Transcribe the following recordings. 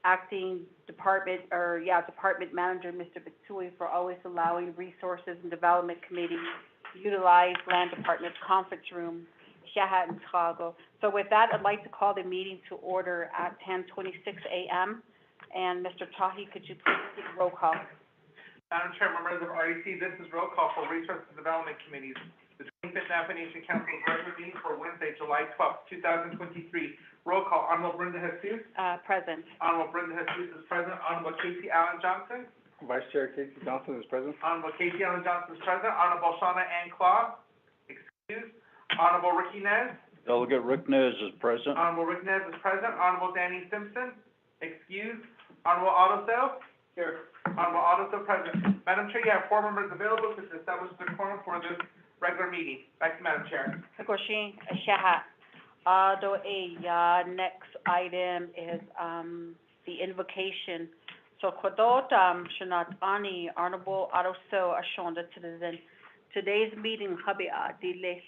acting department manager, Mr. Bitsui, for always allowing resources and development committee to utilize land department's conference room, Shahat in Chicago. So with that, I'd like to call the meeting to order at 10:26 a.m. And Mr. Tahi, could you please take roll call? Madam Chair, members of REC, this is roll call for Resource and Development Committees. The 25th Nation Council's regular meeting for Wednesday, July 12th, 2023. Roll call, Honorable Brenda Jesus. Present. Honorable Brenda Jesus is present. Honorable Casey Allen Johnson. Vice Chair Casey Johnson is present. Honorable Casey Allen Johnson is present. Honorable Shauna Ann Claw, excused. Honorable Ricky Nez. Delegate Rick Nez is present. Honorable Rick Nez is present. Honorable Danny Simpson, excused. Honorable Otto Sale. Here. Honorable Otto Sale present. Madam Chair, you have 4 members available to establish the quorum for this regular meeting. Back to Madam Chair. Sakoshin, Shahat. Next item is, the invocation. So, Kwadot, Shanat Ani, Honorable Aroso Ashonda Citizen. Today's meeting, Habi Adile.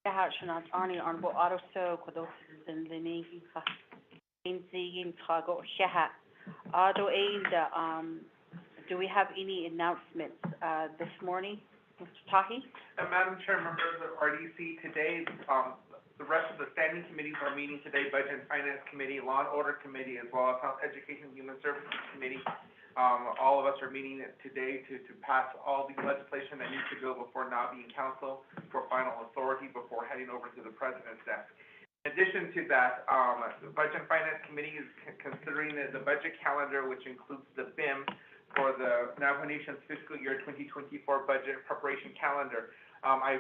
Shahat Shanat Ani, Honorable Aroso, Kwadot Citizen, Lini, Inzi, Chicago, Shahat. Do we have any announcements, this morning? Mr. Tahi? Madam Chair, members of RDC, today, the rest of the standing committees are meeting today, Budget and Finance Committee, Law and Order Committee, as well as Health, Education, and Human Services Committee. All of us are meeting today to pass all the legislation that needs to go before now being council for final authority before heading over to the President's desk. In addition to that, the Budget and Finance Committee is considering the budget calendar, which includes the BIM for the Navajo Nation's fiscal year 2024 budget preparation calendar. I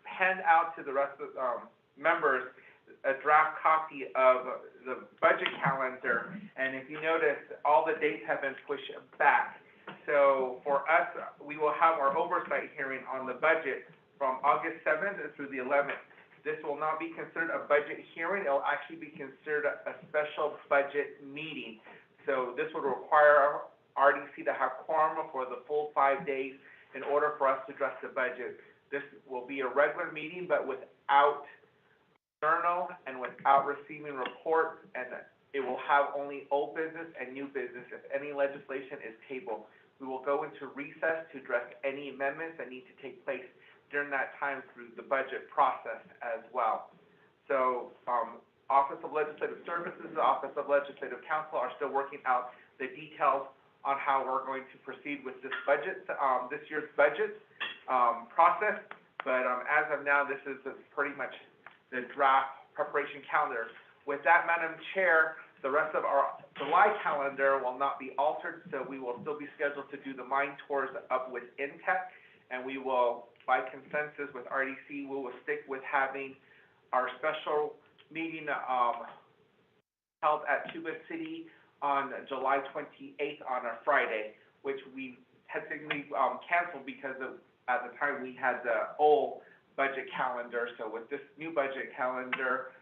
hand out to the rest of, members a draft copy of the budget calendar, and if you notice, all the dates have been pushed back. So for us, we will have our oversight hearing on the budget from August 7th through the 11th. This will not be considered a budget hearing, it'll actually be considered a special budget meeting. So this would require RDC to have quorum for the full 5 days in order for us to address the budget. This will be a regular meeting, but without journal and without receiving reports, and it will have only old business and new business if any legislation is tabled. We will go into recess to address any amendments that need to take place during that time through the budget process as well. So, Office of Legislative Services, the Office of Legislative Counsel are still working out the details on how we're going to proceed with this budget, this year's budget, process. But, as of now, this is pretty much the draft preparation calendar. With that, Madam Chair, the rest of our July calendar will not be altered, so we will still be scheduled to do the mine tours up with INTEC, and we will, by consensus with RDC, we will stick with having our special meeting, held at Tuba City on July 28th on a Friday, which we had technically, canceled because of, at the time, we had the old budget calendar. So with this new budget calendar,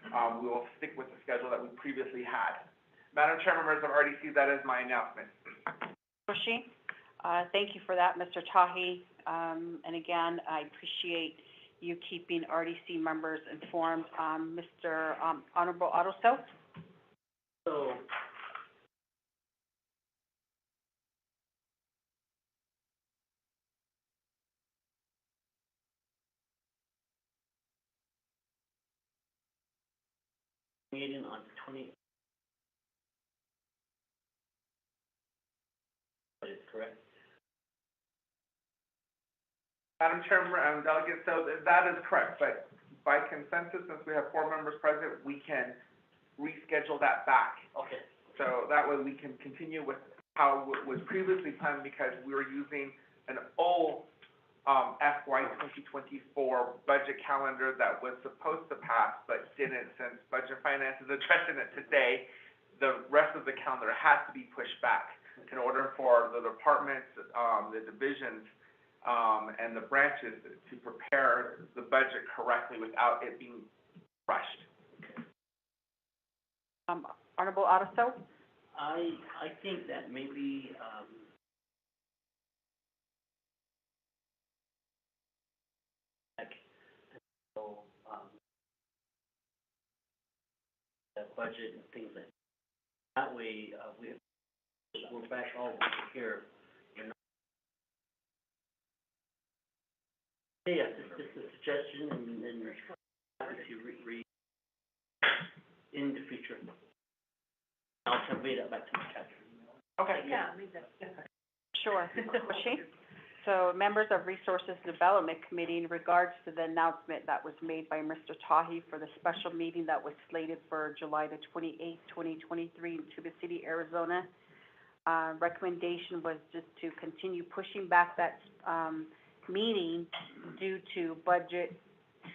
we will stick with the schedule that we previously had. Madam Chair, members of RDC, that is my announcement. Roshi, thank you for that, Mr. Tahi. And again, I appreciate you keeping RDC members informed. Mr. Honorable Otto. So, meeting on the 20th, is correct? Madam Chair, Delegate, so that is correct, but by consensus, since we have 4 members present, we can reschedule that back. Okay. So that way we can continue with how it was previously planned, because we were using an old, FY 2024 budget calendar that was supposed to pass, but didn't, since Budget Finance is addressing it today. The rest of the calendar has to be pushed back in order for the departments, the divisions, and the branches to prepare the budget correctly without it being rushed. Honorable Otto. I think that maybe, so, the budget and things like that way, we're back all here, you know. Yeah, just a suggestion, and obviously in the future. I'll convey that back to my chapter. Okay. Yeah, sure. Roshi? So, members of Resources Development Committee, in regards to the announcement that was made by Mr. Tahi for the special meeting that was slated for July the 28th, 2023 in Tuba City, Arizona, recommendation was just to continue pushing back that, meeting due to budget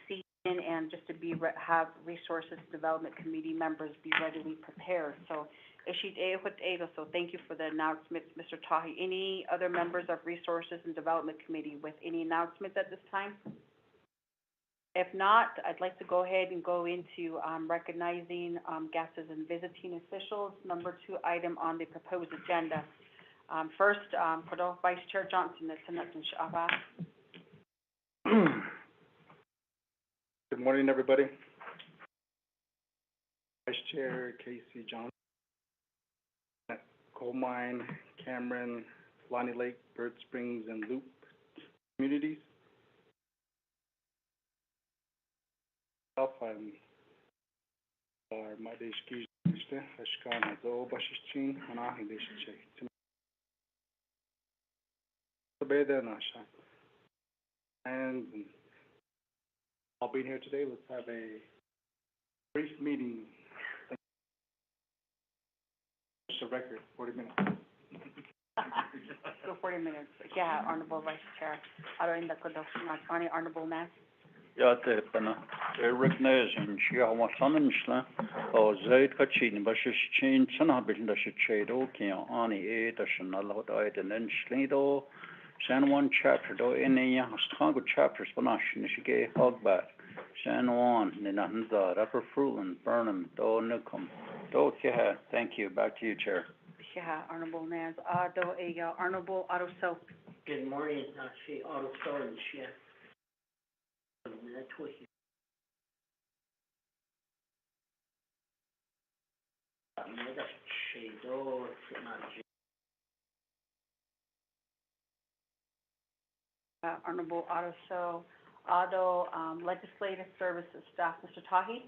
season and just to have Resources Development Committee members be readily prepared. So, so thank you for the announcements, Mr. Tahi. Any other members of Resources and Development Committee with any announcements at this time? If not, I'd like to go ahead and go into, recognizing, guests and visiting officials. Number 2 item on the proposed agenda. First, for the Vice Chair Johnson, that's in Shaba. Good morning, everybody. Vice Chair Casey Johnson, Coal Mine, Cameron, Lonnie Lake, Bird Springs, and Loop communities. I'm Madeshki Ashkan Zo Bashichin, Hanahi Deshiche. And I'll be here today. Let's have a brief meeting. Just a record, 40 minutes. Go 40 minutes. Yeah, Honorable Vice Chair. Ado in the County Honorable Nance. Ja, det är bra. Recognition, jag har sammanslagit och Zaid Kachin, vad är change sen har bilden där shit då kan ani där sen alla har det den slid då sen one chapter då inne jag har strong chapters på nationen ska hog back sen one den andra upper fruit Burnham då nu kom då okay thank you back to you chair. Yeah, Honorable Nance. Ado Honorable Otto So. Good morning, she auto storage, yeah. That's what you. That's she do, Honorable Otto So. Ado Legislative Services Staff, Mr. Tahi.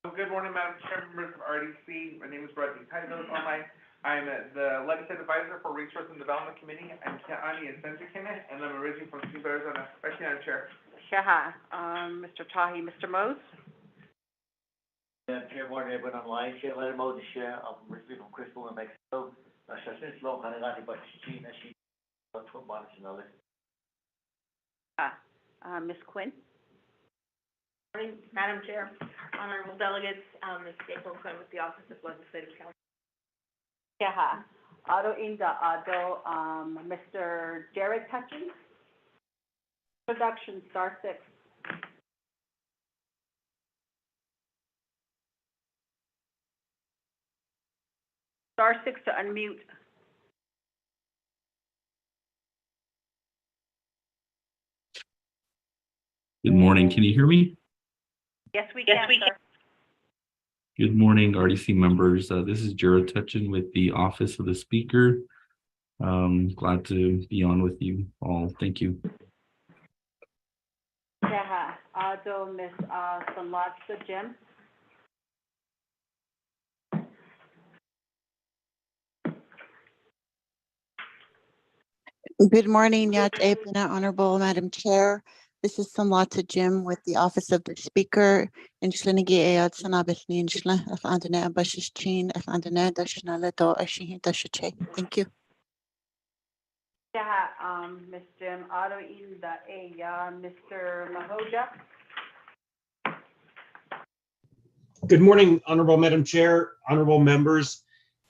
Good morning, Madam Chair, members of RDC. My name is Rodney Kaiser. I'm the Legislative Advisor for Resource and Development Committee. I'm Kiani and Senzikine, and I'm originally from Cuba, Arizona. Thank you, Madam Chair. Yeah, Mr. Tahi. Mr. Mose. Yeah, Chair, morning, everyone online. Chair, let him know the share. I'm originally from Crystal in Mexico. Since long, I got but she got to a bunch of others. Ms. Quinn. Morning, Madam Chair, honorable delegates, Ms. April Quinn with the Office of Legislative Counsel. Yeah, Ado Mr. Jared Hutchins. Introduction, star 6. Star 6 to unmute. Good morning. Can you hear me? Yes, we can, sir. Good morning, RDC members. This is Jared Tutchin with the Office of the Speaker. Glad to be on with you all. Thank you. Yeah, Ado Ms. Sanlatsa Jim. Good morning, Yat Apina, Honorable Madam Chair. This is Samlata Jim with the Office of the Speaker. Inshlinigi Ayad Sanabithni Inshla, Andana Abashichin, Andana Dashnalato Ashihi Dashache. Thank you. Yeah, Ms. Jim, Ado Inda Mr. Mahoja. Good morning, Honorable Madam Chair, honorable members.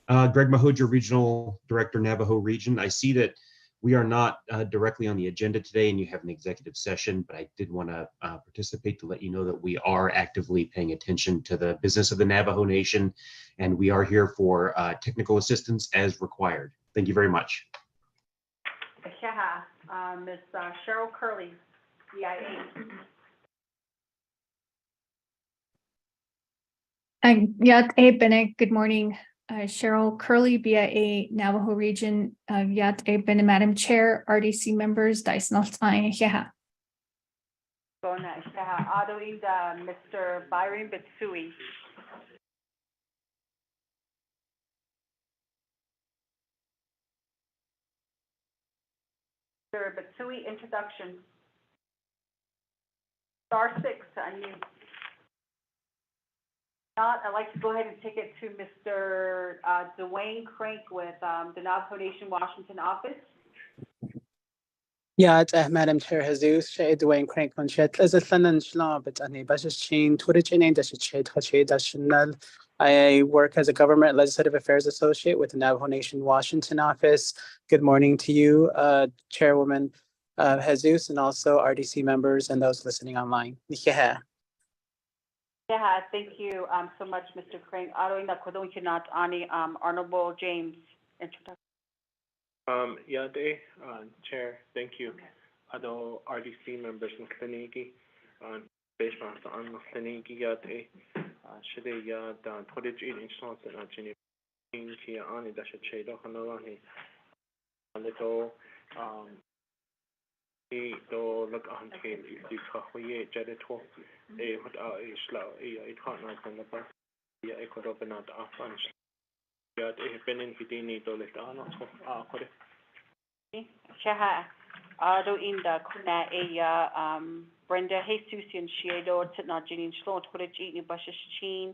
Greg Mahoja, Regional Director, Navajo Region. I see that we are not directly on the agenda today and you have an executive session, but I did want to participate to let you know that we are actively paying attention to the business of the Navajo Nation, and we are here for technical assistance as required. Thank you very much. Yeah, Ms. Cheryl Curley, CIA. Yat A. Bennett, good morning. Cheryl Curley, BIA Navajo Region. Yat A. Bennett, Madam Chair, RDC members, Dice North Line, Yeha. Gona, Ado Inda Mr. Byron Bitsui. Mr. Bitsui, introduction. Star 6 to unmute. Not, I'd like to go ahead and take it to Mr. Dwayne Crank with the Navajo Nation Washington office. Yeah, Madam Chair Jesus, Dwayne Crank on chat. As a son and shlaw, but any basis chain, Twitter chain, national. I work as a Government Legislative Affairs Associate with the Navajo Nation Washington office. Good morning to you, Chairwoman Jesus, and also RDC members and those listening online. Yeah. Yeah, thank you so much, Mr. Crank. Honorable James, introduction. Yade, Chair, thank you. Ado RDC members in Kliniki, based on Kliniki Yade, Shade Yad, Todich in instance and Jenny Kia Ani Dasha Chedo Hanalani, a little, do look on him if you Kahoye Jedeto, a what are a slow, a partner on the bus, a could open out our funds. Yad, a Benin Hidini, do lift on us. Shaha, Ado Inda, Kuna, Brenda Jesus, and Shiedo, Titna Jinin Sloan, Twitter, Eating Bushichin,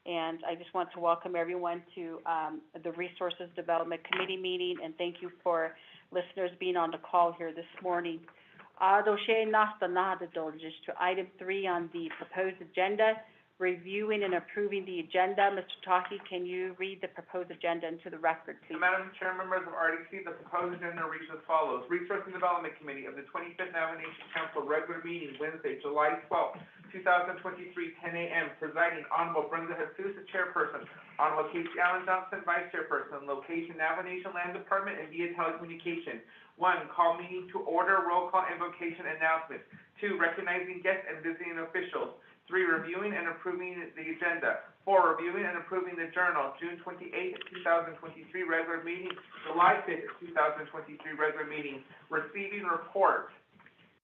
And I just want to welcome everyone to, the Resources Development Committee meeting, and thank you for listeners being on the call here this morning. To item 3 on the proposed agenda, reviewing and approving the agenda. Mr. Tahi, can you read the proposed agenda into the record, please? Madam Chair, members of RDC, the proposed agenda reads as follows. Resource and Development Committee of the 25th Navigation Council regular meeting Wednesday, July 12th, 2023, 10 a.m. Presiding Honorable Brenda Jesus, the chairperson. Honorable Casey Allen Johnson, vice chairperson. Location, Navigation Land Department and via telecommunication. 1, call meeting to order, roll call, invocation, announcement. 2, recognizing guests and visiting officials. 3, reviewing and approving the agenda. 4, reviewing and approving the journal, June 28th, 2023, regular meeting, July 5th, 2023, regular meeting. Receiving report.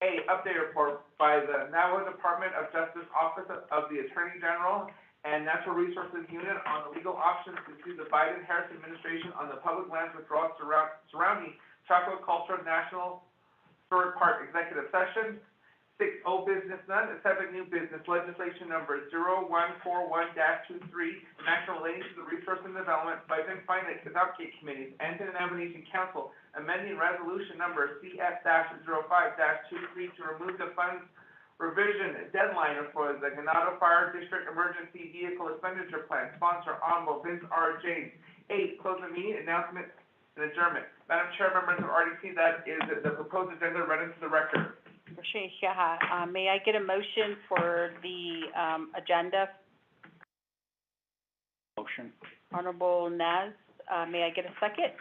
A, update report by the Navajo Department of Justice Office of the Attorney General and Natural Resources Unit on the legal options to sue the Biden-Harris administration on the public lands withdrawal surrounding Chaco Cultural National Historic Park executive session. 6, old business none. 7, new business legislation number 0141-23, an action relating to the Resource and Development Budget and Finance Advocacy Committees and to the Navigation Council, amending resolution number CF-05-23 to remove the funds revision deadline for the Ganado Fire District Emergency Vehicle Expenditure Plan. Sponsor, Honorable Vince R. James. 8, close the meeting, announcement and adjournment. Madam Chair, members of RDC, that is the proposed agenda read into the record. May I get a motion for the, agenda? Motion. Honorable Naz, may I get a second?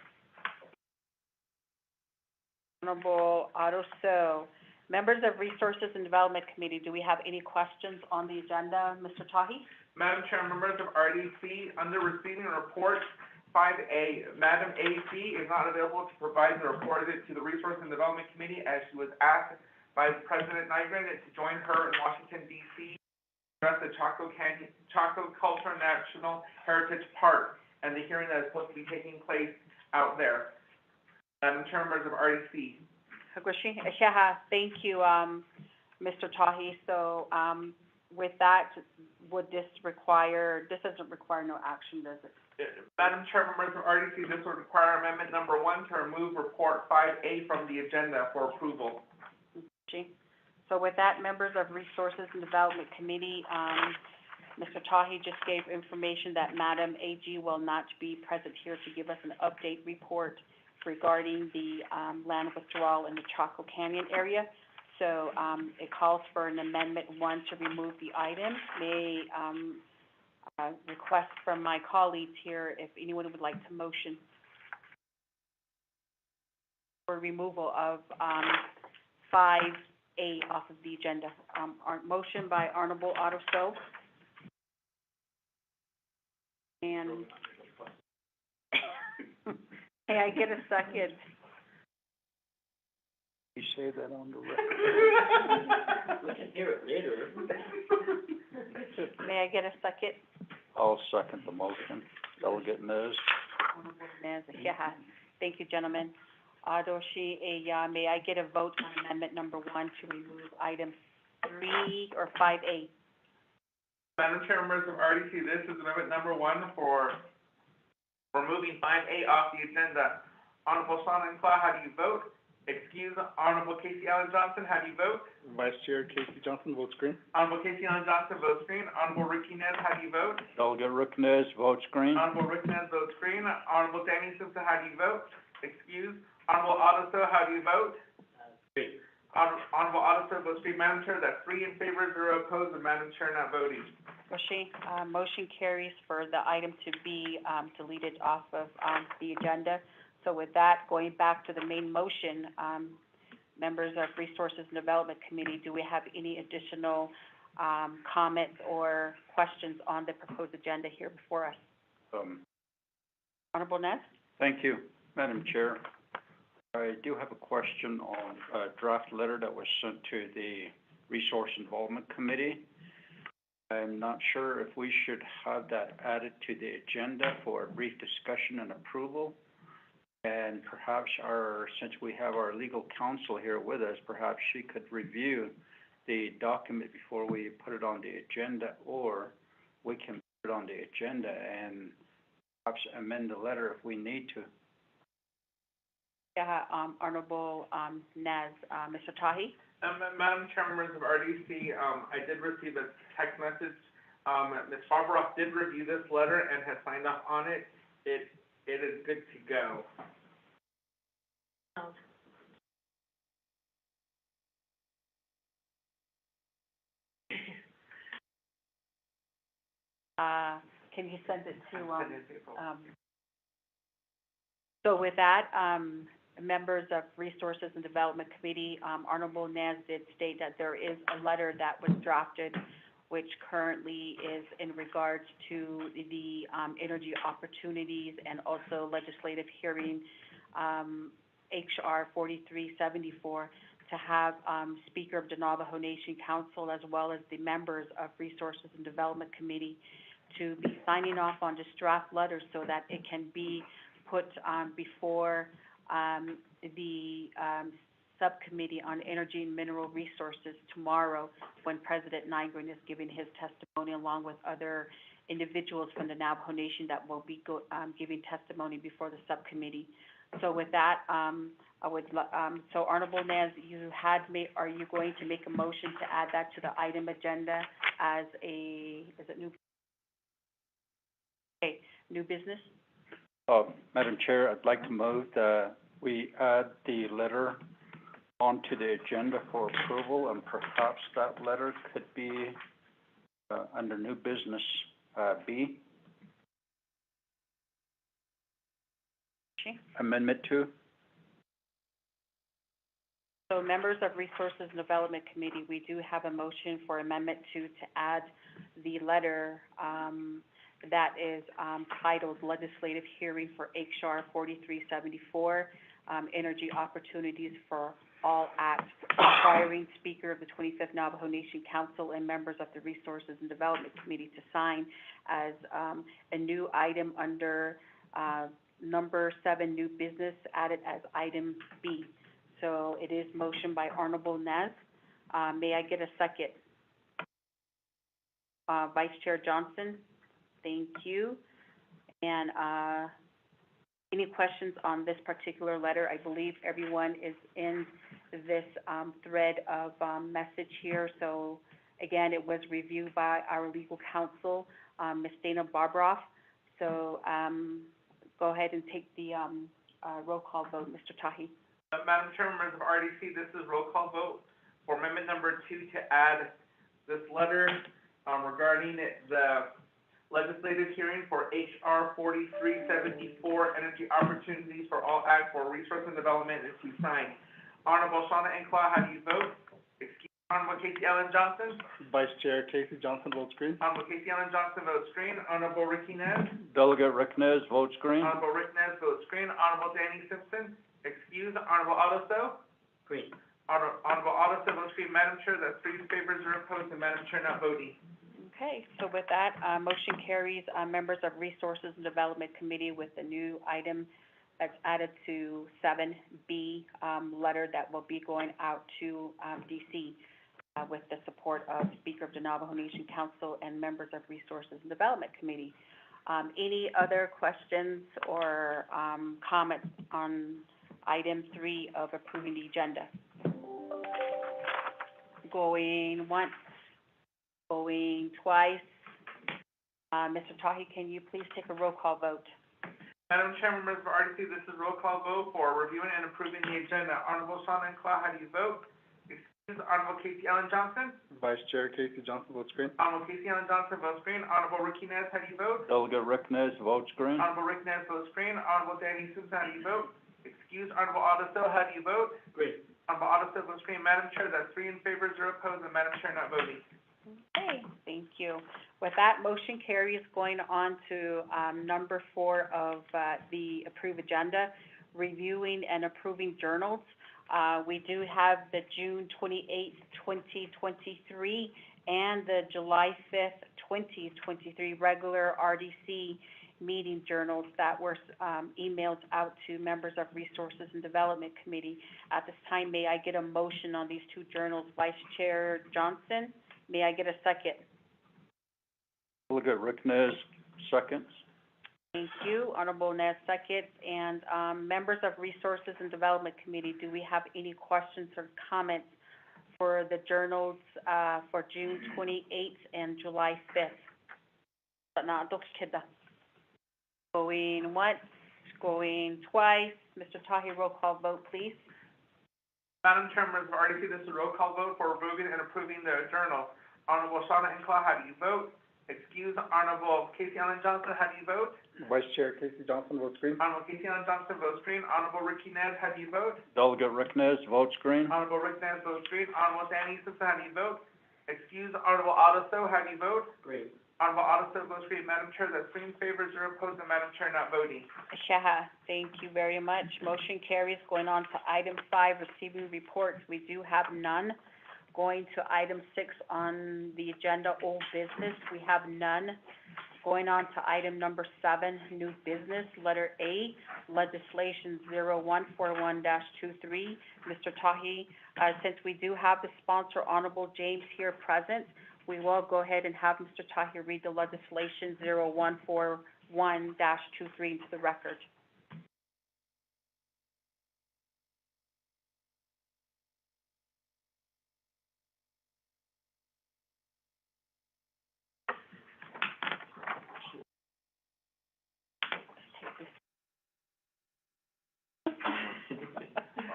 Honorable Aruso. Members of Resources and Development Committee, do we have any questions on the agenda? Mr. Tahi? Madam Chair, members of RDC, under receiving a report, 5A, Madam A.C. is not available to provide the report to the Resource and Development Committee as she was asked by President Nygren to join her in Washington, D.C. to address the Chaco Cultural National Heritage Park and the hearing that is supposed to be taking place out there. Madam Chair, members of RDC. Thank you, Mr. Tahi. So, with that, would this doesn't require no action, does it? Madam Chair, members of RDC, this would require amendment number 1 to remove report 5A from the agenda for approval. So with that, members of Resources and Development Committee, Mr. Tahi just gave information that Madam AG will not be present here to give us an update report regarding the, land withdrawal in the Chaco Canyon area. So, it calls for an amendment 1 to remove the item. May, request from my colleagues here if anyone would like to motion for removal of, 5A off of the agenda. Our motion by Honorable Aruso. And may I get a second? You say that on the record. We can hear it later. May I get a second? I'll second the motion. Delegate Nez. Honorable Nez, thank you, gentlemen. May I get a vote on amendment number 1 to remove item 3 or 5A? Madam Chair, members of RDC, this is amendment number 1 for removing 5A off the agenda. Honorable Sean Nkla, how do you vote? Excuse, Honorable Casey Allen Johnson, how do you vote? Vice Chair Casey Johnson, votes green. Honorable Casey Allen Johnson, votes green. Honorable Ricky Nez, how do you vote? Delegate Rick Nez votes green. Honorable Rick Nez votes green. Honorable Danny Simpson, how do you vote? Excuse. Honorable Aruso, how do you vote? Green. Honorable Aruso votes green. Madam Chair, that's 3 in favor, 0 opposed, and Madam Chair not voting. Motion carries for the item to be, deleted off of, the agenda. So with that, going back to the main motion, members of Resources and Development Committee, do we have any additional, comments or questions on the proposed agenda here before us? Honorable Nez? Thank you, Madam Chair. I do have a question on a draft letter that was sent to the Resource and Development Committee. I'm not sure if we should have that added to the agenda for a brief discussion and approval. And perhaps since we have our legal counsel here with us, perhaps she could review the document before we put it on the agenda, or we can put it on the agenda and perhaps amend the letter if we need to. Yeah, Honorable, Naz, Mr. Tahi? Madam Chair, members of RDC, I did receive a text message. Ms. Barbara did review this letter and has signed off on it. It is good to go. Can you send it to, Send it to April. so with that, members of Resources and Development Committee, Honorable Naz did state that there is a letter that was drafted, which currently is in regards to the, energy opportunities and also legislative hearing, HR 4374, to have, Speaker of the Navajo Nation Council as well as the members of Resources and Development Committee to be signing off on this draft letter so that it can be put, before, the, Subcommittee on Energy and Mineral Resources tomorrow, when President Nygren is giving his testimony along with other individuals from the Navajo Nation that will be giving testimony before the subcommittee. So with that, I would, so Honorable Naz, are you going to make a motion to add that to the item agenda as a, is it new? Okay, new business? Madam Chair, I'd like to move that we add the letter onto the agenda for approval, and perhaps that letter could be, under new business, B. Okay. Amendment 2. So members of Resources and Development Committee, we do have a motion for Amendment 2 to add the letter, that is, titled Legislative Hearing for HR 4374, Energy Opportunities for All Act, requiring Speaker of the 25th Navajo Nation Council and members of the Resources and Development Committee to sign as, a new item under, number 7, new business, added as item B. So it is motion by Honorable Naz. May I get a second? Vice Chair Johnson, thank you. And, any questions on this particular letter? I believe everyone is in this, thread of, message here. So again, it was reviewed by our legal counsel, Ms. Dana Barbroff. So, go ahead and take the, roll call vote, Mr. Tahi. Madam Chair, members of RDC, this is roll call vote for amendment number 2 to add this letter, regarding the legislative hearing for HR 4374, Energy Opportunities for All Act for Resource and Development, is to sign. Honorable Shauna Enclaw, how do you vote? Excuse me, Honorable Casey Ellen Johnson? Vice Chair Casey Johnson votes green. Honorable Casey Ellen Johnson votes green. Honorable Ricky Nez? Delegate Rick Nez votes green. Honorable Rick Nez votes green. Honorable Danny Simpson? Excuse. Honorable Otto? Green. Honorable Otto votes green. Madam Chair, that's 3 in favor, 0 opposed, and Madam Chair not voting. Okay, so with that, motion carries, members of Resources and Development Committee with the new item that's added to 7B, letter that will be going out to, DC, with the support of Speaker of the Navajo Nation Council and members of Resources and Development Committee. Any other questions or, comments on item 3 of approving the agenda? Going once, going twice. Mr. Tahi, can you please take a roll call vote? Madam Chair, members of RDC, this is roll call vote for reviewing and approving the agenda. Honorable Shauna Enclaw, how do you vote? Excuse. Honorable Casey Ellen Johnson? Vice Chair Casey Johnson votes green. Honorable Casey Ellen Johnson votes green. Honorable Ricky Nez, how do you vote? Delegate Rick Nez votes green. Honorable Rick Nez votes green. Honorable Danny Simpson, how do you vote? Excuse. Honorable Otto, how do you vote? Green. Honorable Otto votes green. Madam Chair, that's 3 in favor, 0 opposed, and Madam Chair not voting. Okay, thank you. With that, motion carries. Going on to, number 4 of, the approved agenda, reviewing and approving journals. We do have the June 28th, 2023, and the July 5th, 2023 regular RDC meeting journals that were, emailed out to members of Resources and Development Committee. At this time, may I get a motion on these 2 journals? Vice Chair Johnson, may I get a second? Delegate Rick Nez, seconds. Thank you. Honorable Nez seconds. And, members of Resources and Development Committee, do we have any questions or comments for the journals, for June 28th and July 5th? Going once, going twice. Mr. Tahi, roll call vote, please. Madam Chair, members of RDC, this is a roll call vote for removing and approving the journal. Honorable Shauna Inclaw, how do you vote? Excuse Honorable Casey Allen Johnson, how do you vote? Vice Chair Casey Johnson, votes green. Honorable Casey Allen Johnson votes green. Honorable Ricky Nez, how do you vote? Delegate Rick Nez, votes green. Honorable Rick Nez votes green. Honorable Dan Easton, how do you vote? Excuse Honorable Otto So, how do you vote? Green. Honorable Otto So votes green. Madam Chair, that's three in favor, 0 opposed, and Madam Chair not voting. Shaha, thank you very much. Motion carries. Going on to item 5, receiving reports. We do have none. Going to item 6 on the agenda, old business, we have none. Going on to item number 7, new business, letter A, legislation 0141-23. Mr. Tahi, since we do have the sponsor, Honorable James, here present, we will go ahead and have Mr. Tahi read the legislation 0141-23 into the record.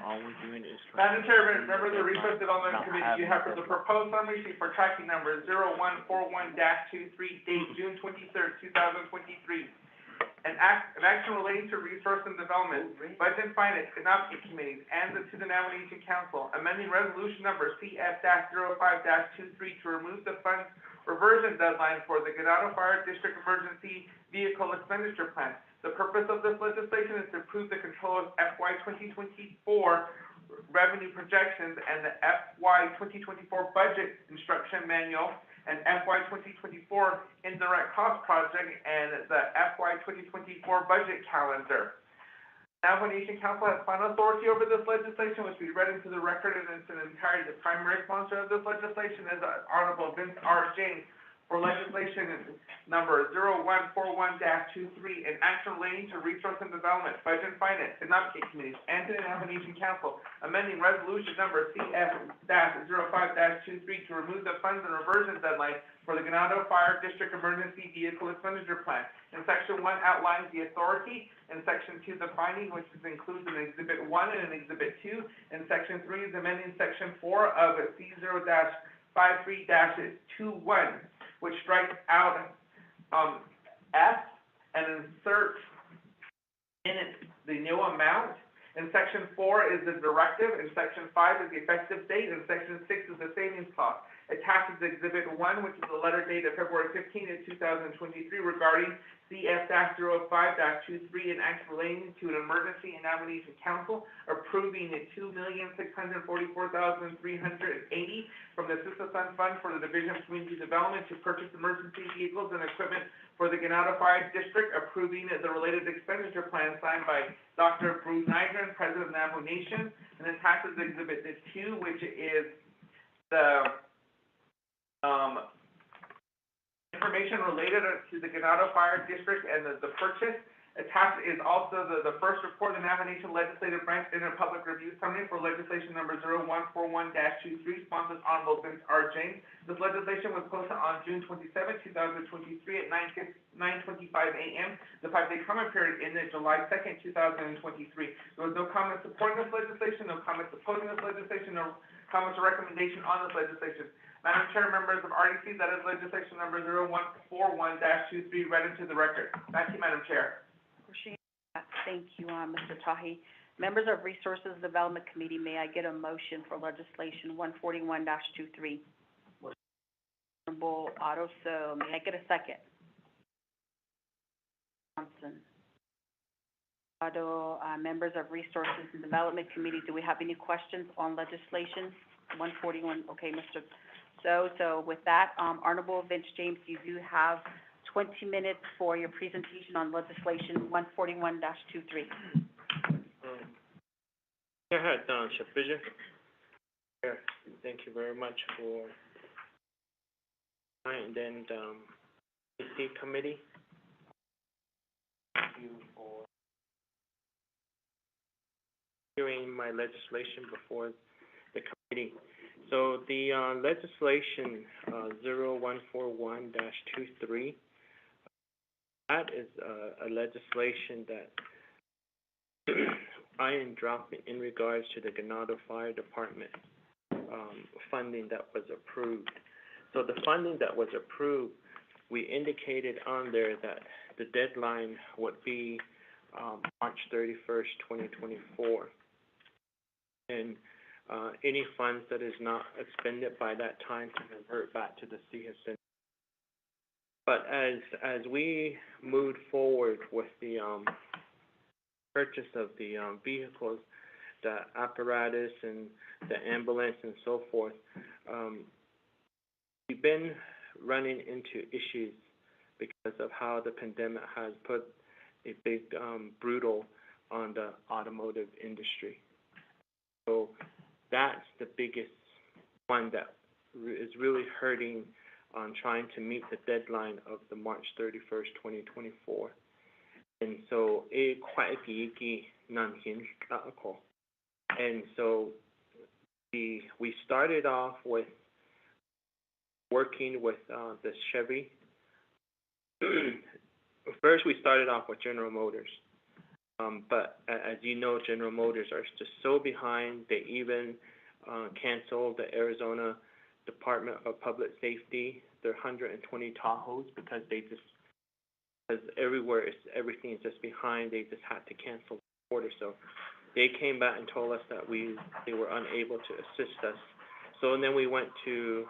All we're doing is. Madam Chair, members of the Resource Development Committee, you have the proposed summary sheet for tracking number 0141-23, date June 23rd, 2023. An action relating to resource and development, budget and finance, economic committees, and to the nomination council, amending resolution number CF-05-23 to remove the funds reversion deadline for the Ganado Fire District Emergency Vehicle Expenditure Plan. The purpose of this legislation is to approve the controller's FY 2024 revenue projections and the FY 2024 budget instruction manual and FY 2024 indirect cost project and the FY 2024 budget calendar. Navajo Nation Council has final authority over this legislation, which we read into the record in its entirety. The primary sponsor of this legislation is Honorable Vince R. James for legislation number 0141-23, an action relating to resource and development, budget and finance, economic committees, and to the Navajo Nation Council, amending resolution number CF-05-23 to remove the funds and reversion deadline for the Ganado Fire District Emergency Vehicle Expenditure Plan. In Section 1 outlines the authority, in Section 2 the finding, which includes an Exhibit 1 and an Exhibit 2, and Section 3 is amending Section 4 of C0-53-21, which strikes out F and inserts in it the new amount. In Section 4 is the directive, and Section 5 is the effective date, and Section 6 is the savings cost. Attached is Exhibit 1, which is the letter dated February 15, 2023, regarding CF-05-23, an act relating to an emergency and nomination council approving the $2,644,380 from the Sister Sun Fund for the Division of Community Development to purchase emergency vehicles and equipment for the Ganado Fire District, approving the related expenditure plan signed by Dr. Bruce Nygren, President of Navajo Nation, and attached is Exhibit 2, which is the information related to the Ganado Fire District and the purchase. Attached is also the first report of the Navajo Nation Legislative Branch Inter Public Review Summary for legislation number 0141-23, sponsored Honorable Vince R. James. This legislation was posted on June 27, 2023 at 9:25 a.m. The 5-day comment period ended July 2nd, 2023. There was no comment supporting this legislation, no comments opposing this legislation, no comments or recommendation on this legislation. Madam Chair, members of RDC, that is legislation number 0141-23 read into the record. Back to you, Madam Chair. Thank you, Mr. Tahi. Members of Resources Development Committee, may I get a motion for legislation 141-23? Honorable Otto, so may I get a second? Johnson. Otto, members of Resources and Development Committee, do we have any questions on legislation 141? Okay, Mr. So with that, Honorable Vince James, you do have 20 minutes for your presentation on legislation 141-23. Go ahead, Shafija. Yeah, thank you very much for, and then, Safety Committee. Thank you for hearing my legislation before the committee. So the legislation 0141-23, that is a legislation that I am dropping in regards to the Ganado Fire Department funding that was approved. So the funding that was approved, we indicated on there that the deadline would be March 31st, 2024. And any funds that is not expended by that time to revert back to the CSN. But as we moved forward with the purchase of the vehicles, the apparatus and the ambulance and so forth, we've been running into issues because of how the pandemic has put a big brutal on the automotive industry. So that's the biggest one that is really hurting on trying to meet the deadline of the March 31st, 2024. And so and so we started off with working with the Chevy. First, we started off with General Motors. But as you know, General Motors are just so behind. They even canceled the Arizona Department of Public Safety, their 120 Tahoes, because everything is just behind. They just had to cancel the order. So they came back and told us that they were unable to assist us. So and then we went to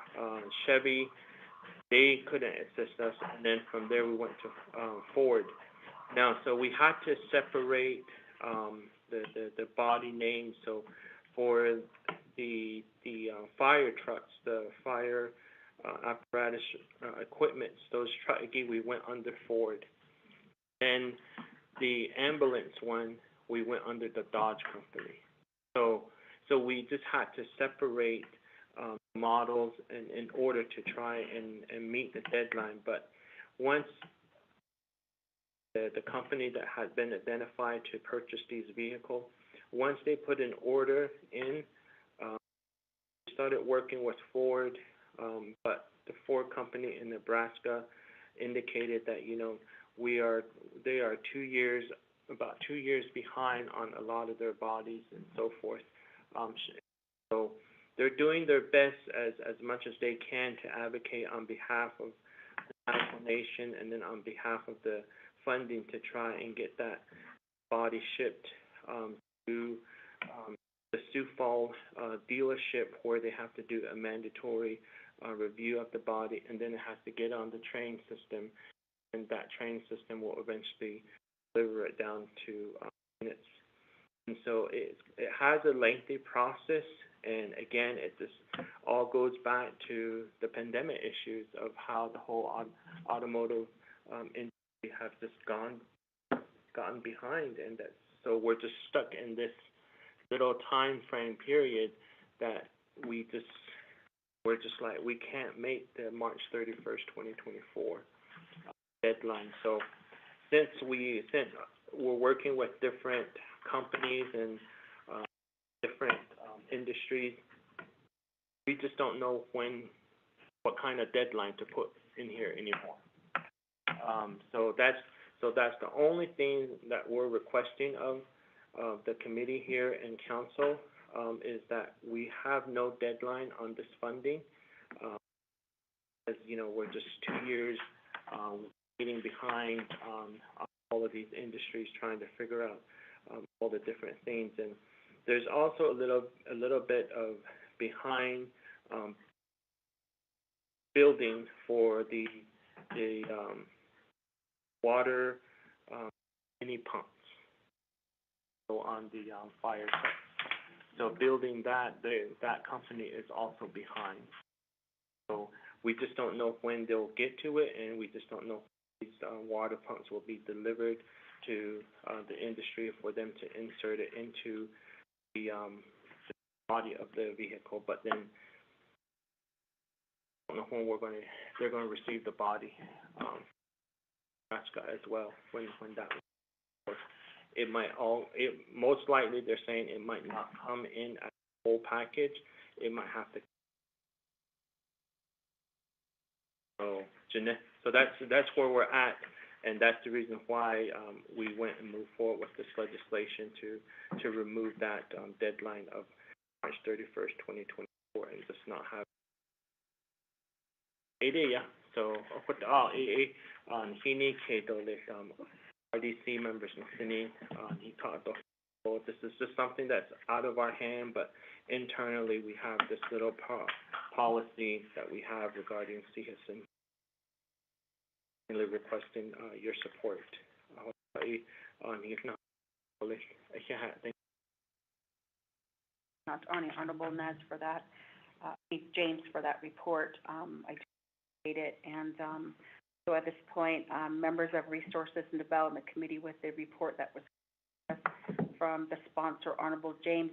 Chevy. They couldn't assist us, and then from there we went to Ford. Now, so we had to separate the body names. So for the fire trucks, the fire apparatus equipment, those again we went under Ford. And the ambulance one we went under the Dodge company. So we just had to separate models in order to try and meet the deadline. But once the company that had been identified to purchase these vehicles, once they put an order in, we started working with Ford, but the Ford company in Nebraska indicated that, they are about 2 years behind on a lot of their bodies and so forth. So they're doing their best as much as they can to advocate on behalf of the national nation and then on behalf of the funding to try and get that body shipped to the Sioux Falls dealership, where they have to do a mandatory review of the body, and then it has to get on the train system, and that train system will eventually deliver it down to units. And so it has a lengthy process, and again, it just all goes back to the pandemic issues of how the whole automotive industry have just gotten behind, and so we're just stuck in this little time frame period that we're just like, we can't make the March 31st, 2024 deadline. So since we're working with different companies and different industries, we just don't know what kind of deadline to put in here anymore. So that's the only thing that we're requesting of the committee here in council, is that we have no deadline on this funding. As you know, we're just 2 years getting behind on all of these industries trying to figure out all the different things. And there's also a little bit of behind building for the water mini pumps, so on the fire trucks. So building that company is also behind. So we just don't know when they'll get to it, and we just don't know if these water pumps will be delivered to the industry for them to insert it into the body of the vehicle. But then don't know when they're gonna receive the body, Alaska as well, when that was. It most likely, they're saying it might not come in as a whole package, it might have to. So, Jeanette, so that's where we're at, and that's the reason why, we went and moved forward with this legislation to remove that, deadline of March 31st, 2024, and just not have. Yeah, so, Hini Kato, RDC members, he talked about, so this is just something that's out of our hand, but internally, we have this little policy that we have regarding CHIS, really requesting, your support. Not only Honorable Nez for that, James for that report. I appreciate it. And so at this point, members of Resources and Development Committee with the report that was from the sponsor, Honorable James,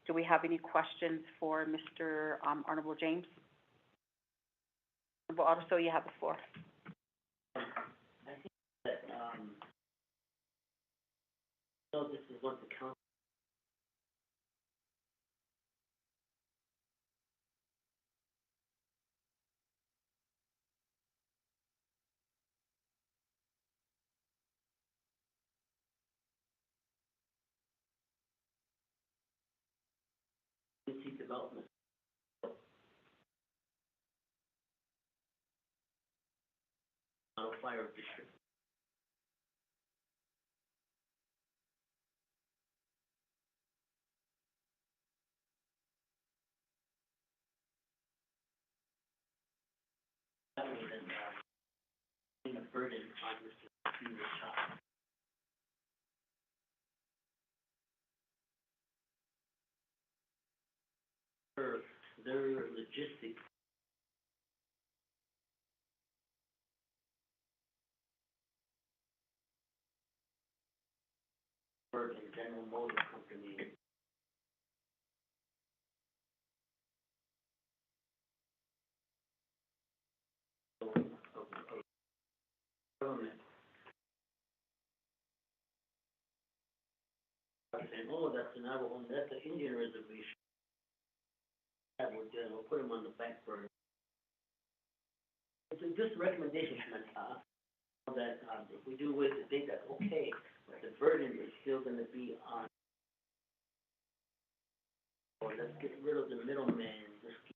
do we have any questions for Mr. Honorable James? Honorable Otto, you have the floor. I think that, so this is what the council. Community development. Fire district. That way then, putting a burden on Mr. Senior Child. Their logistics. And General Motor Company. Government. Saying, oh, that's an Navajo, that's an Indian reservation. That would, we'll put them on the back burner. It's just a recommendation, that, if we do with the thing, that's okay, but the burden is still gonna be on. Or let's get rid of the middleman, just keep.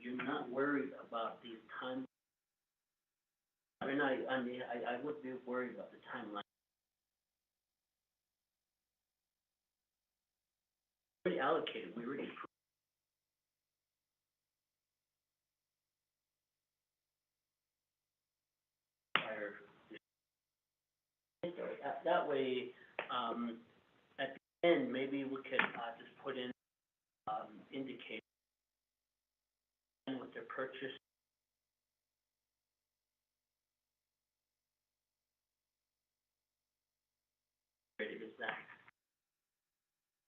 You're not worried about these times. I mean, I would be worried about the timeline. Already allocated, we already. That way, at the end, maybe we could, just put in, indicate what their purchase. Is that.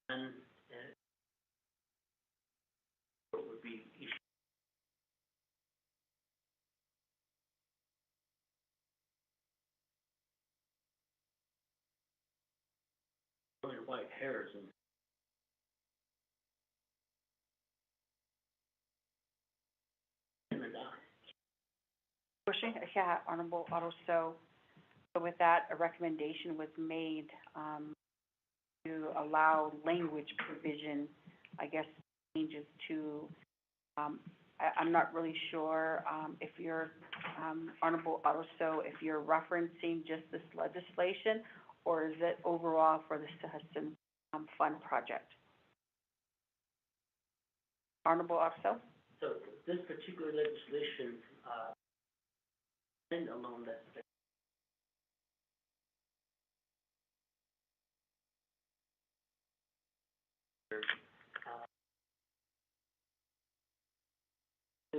And, what would be each. White hairs and. Yeah, Honorable Otto, so with that, a recommendation was made, to allow language provision, I guess, changes to, I'm not really sure, if you're, Honorable Otto, so if you're referencing just this legislation, or is it overall for the Citizen, Fund project? Honorable Otto? So this particular legislation, and alone that.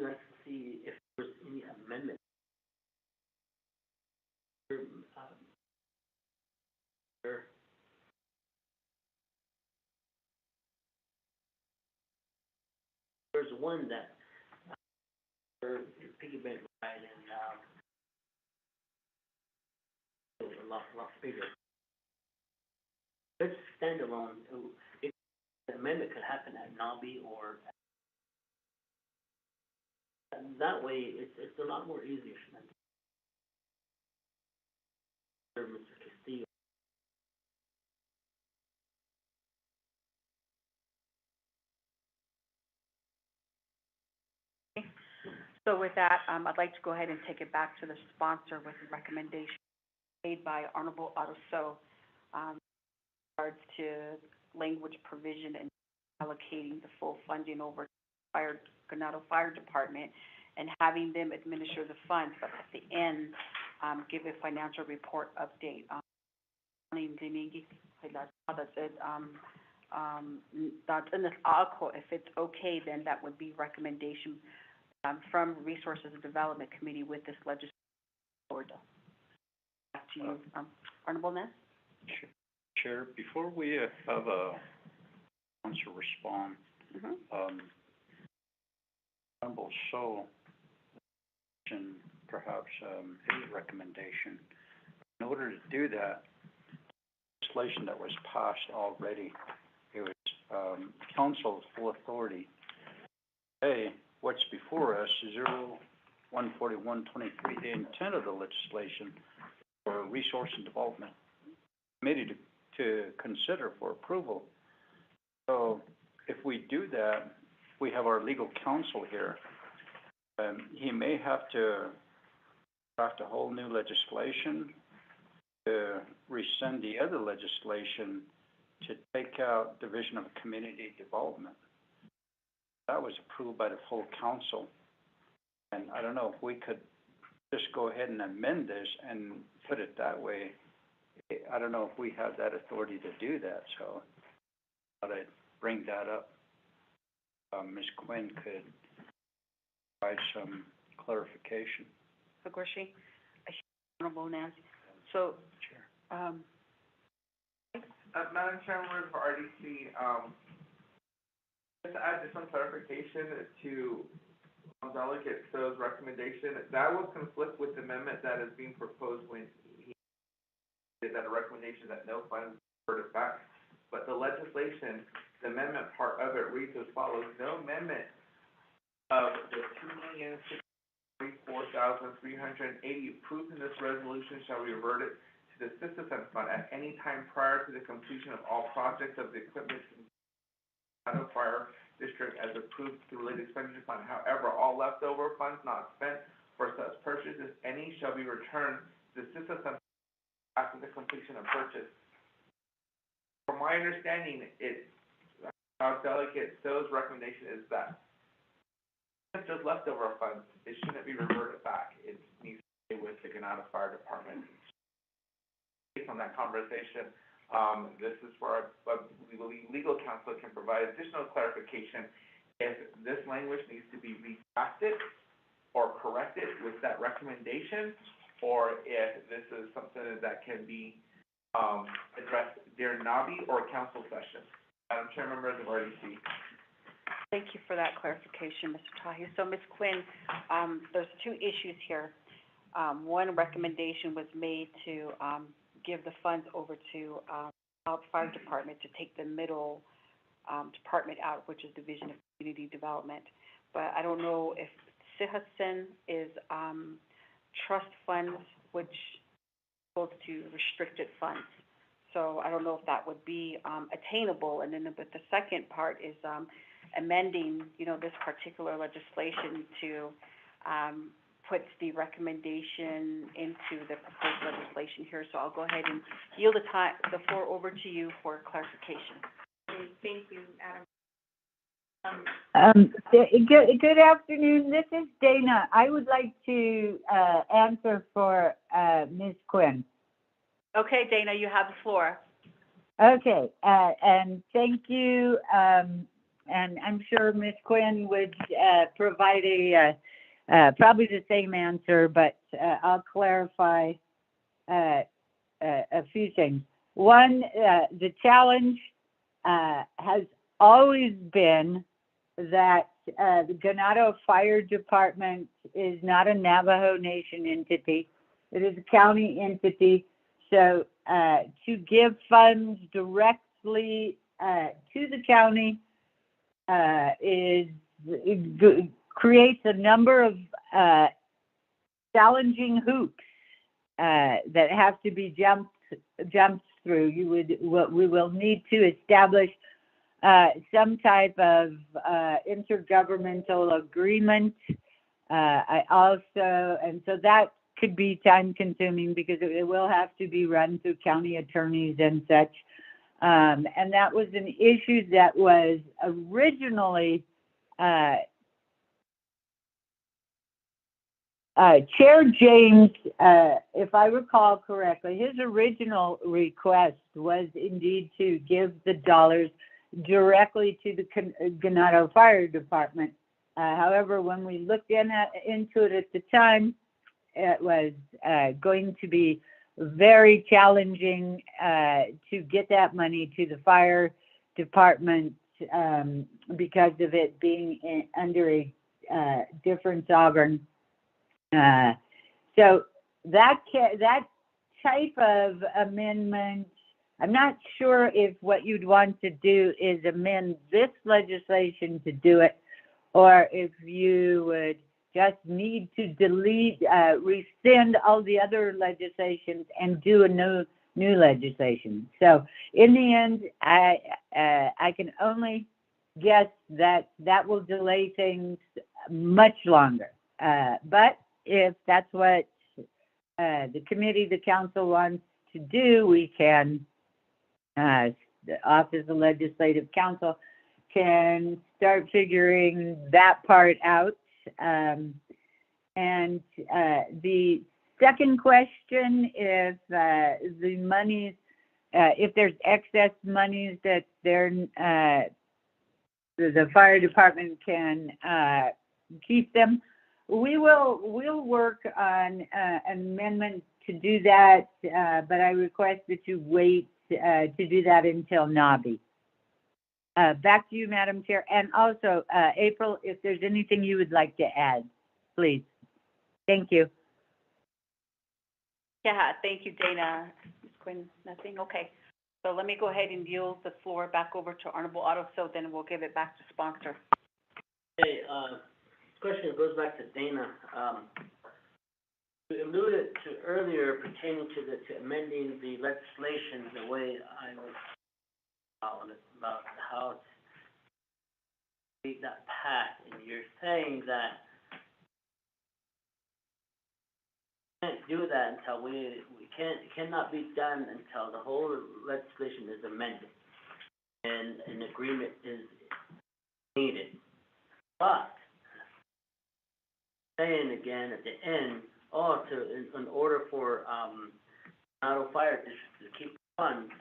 Let's see if there's any amendment. one that, piggyback ride and, a lot bigger. It's standalone, the amendment could happen at Nabi or, that way, it's a lot more easier than Mr. Castillo. So with that, I'd like to go ahead and take it back to the sponsor with a recommendation made by Honorable Otto So, in regards to language provision and allocating the full funding over to Ganado Fire Department and having them administer the funds, but at the end, give a financial report update. That's in this article. If it's okay, then that would be recommendation from Resources and Development Committee with this legislative order. Back to you, Honorable Ness. Chair, before we have a sponsor respond, Honorable So, and perhaps a recommendation. In order to do that, legislation that was passed already, it was council's full authority. Today, what's before us is 014123, the intent of the legislation for Resource and Development Committee to consider for approval. So if we do that, we have our legal counsel here. He may have to draft a whole new legislation to rescind the other legislation to take out Division of Community Development. That was approved by the full council. And I don't know if we could just go ahead and amend this and put it that way. I don't know if we have that authority to do that, so I thought I'd bring that up. Ms. Quinn could provide some clarification. So, Gorshi, Honorable Nancy. So, Madam Chairman, for RDC, just to add just some clarification to Delegate So's recommendation, that will conflict with the amendment that is being proposed when he did that a recommendation that no funds were reverted back. But the legislation, the amendment part of it reads as follows: no amendment of the $2,064,380 approved in this resolution shall be reverted to the Citizen Fund at any time prior to the completion of all projects of the equipment Colorado Fire District as approved through related expenditure fund. However, all leftover funds not spent for such purchases, any shall be returned to the Citizen Fund after the completion of purchase. From my understanding, Delegate So's recommendation is that if there's leftover funds, it shouldn't be reverted back. It needs to stay with the Ganado Fire Department. Based on that conversation, this is where legal counsel can provide additional clarification if this language needs to be recasted or corrected with that recommendation, or if this is something that can be addressed during NABI or council session. Madam Chair, members of RDC. thank you for that clarification, Mr. Tahi. So, Ms. Quinn, there's two issues here. One recommendation was made to give the funds over to Fire Department to take the middle department out, which is Division of Community Development. But I don't know if Sihasin is trust funds, which goes to restricted funds. So I don't know if that would be attainable. And then, but the second part is amending, this particular legislation to put the recommendation into the proposed legislation here. So I'll go ahead and yield the floor over to you for clarification. Okay, thank you, Adam. Good afternoon. This is Dana. I would like to answer for Ms. Quinn. Okay, Dana, you have the floor. Okay, and thank you. And I'm sure Ms. Quinn would provide probably the same answer, but I'll clarify a few things. One, the challenge has always been that the Ganado Fire Department is not a Navajo Nation entity. It is a county entity. So, to give funds directly, to the county, creates a number of, challenging hoops, that have to be jumped through. We will need to establish some type of intergovernmental agreement. And so that could be time consuming because it will have to be run through county attorneys and such. And that was an issue that was originally, Chair James, if I recall correctly, his original request was indeed to give the dollars directly to the Ganado Fire Department. However, when we looked into it at the time, it was going to be very challenging to get that money to the fire department because of it being under a different sovereign. So that type of amendment, I'm not sure if what you'd want to do is amend this legislation to do it, or if you would just need to rescind all the other legislations and do a new legislation. So in the end, I can only guess that will delay things much longer. But if that's what the committee, the council wants to do, we can, the Office of Legislative Counsel can start figuring that part out. And the second question, if the monies, if there's excess monies that the fire department can keep them, we'll work on an amendment to do that, but I request that you wait to do that until NABI. Back to you, Madam Chair. And also, April, if there's anything you would like to add, please. Thank you. Yeah, thank you, Dana. Ms. Quinn, nothing? Okay. So let me go ahead and yield the floor back over to Honorable Otto, so then we'll give it back to sponsor. Okay, question goes back to Dana. You alluded to earlier pertaining to amending the legislation the way I was about how to beat that path, and you're saying that we can't do that until it cannot be done until the whole legislation is amended and an agreement is needed. But saying again at the end, in order for Ganado Fire District to keep funds,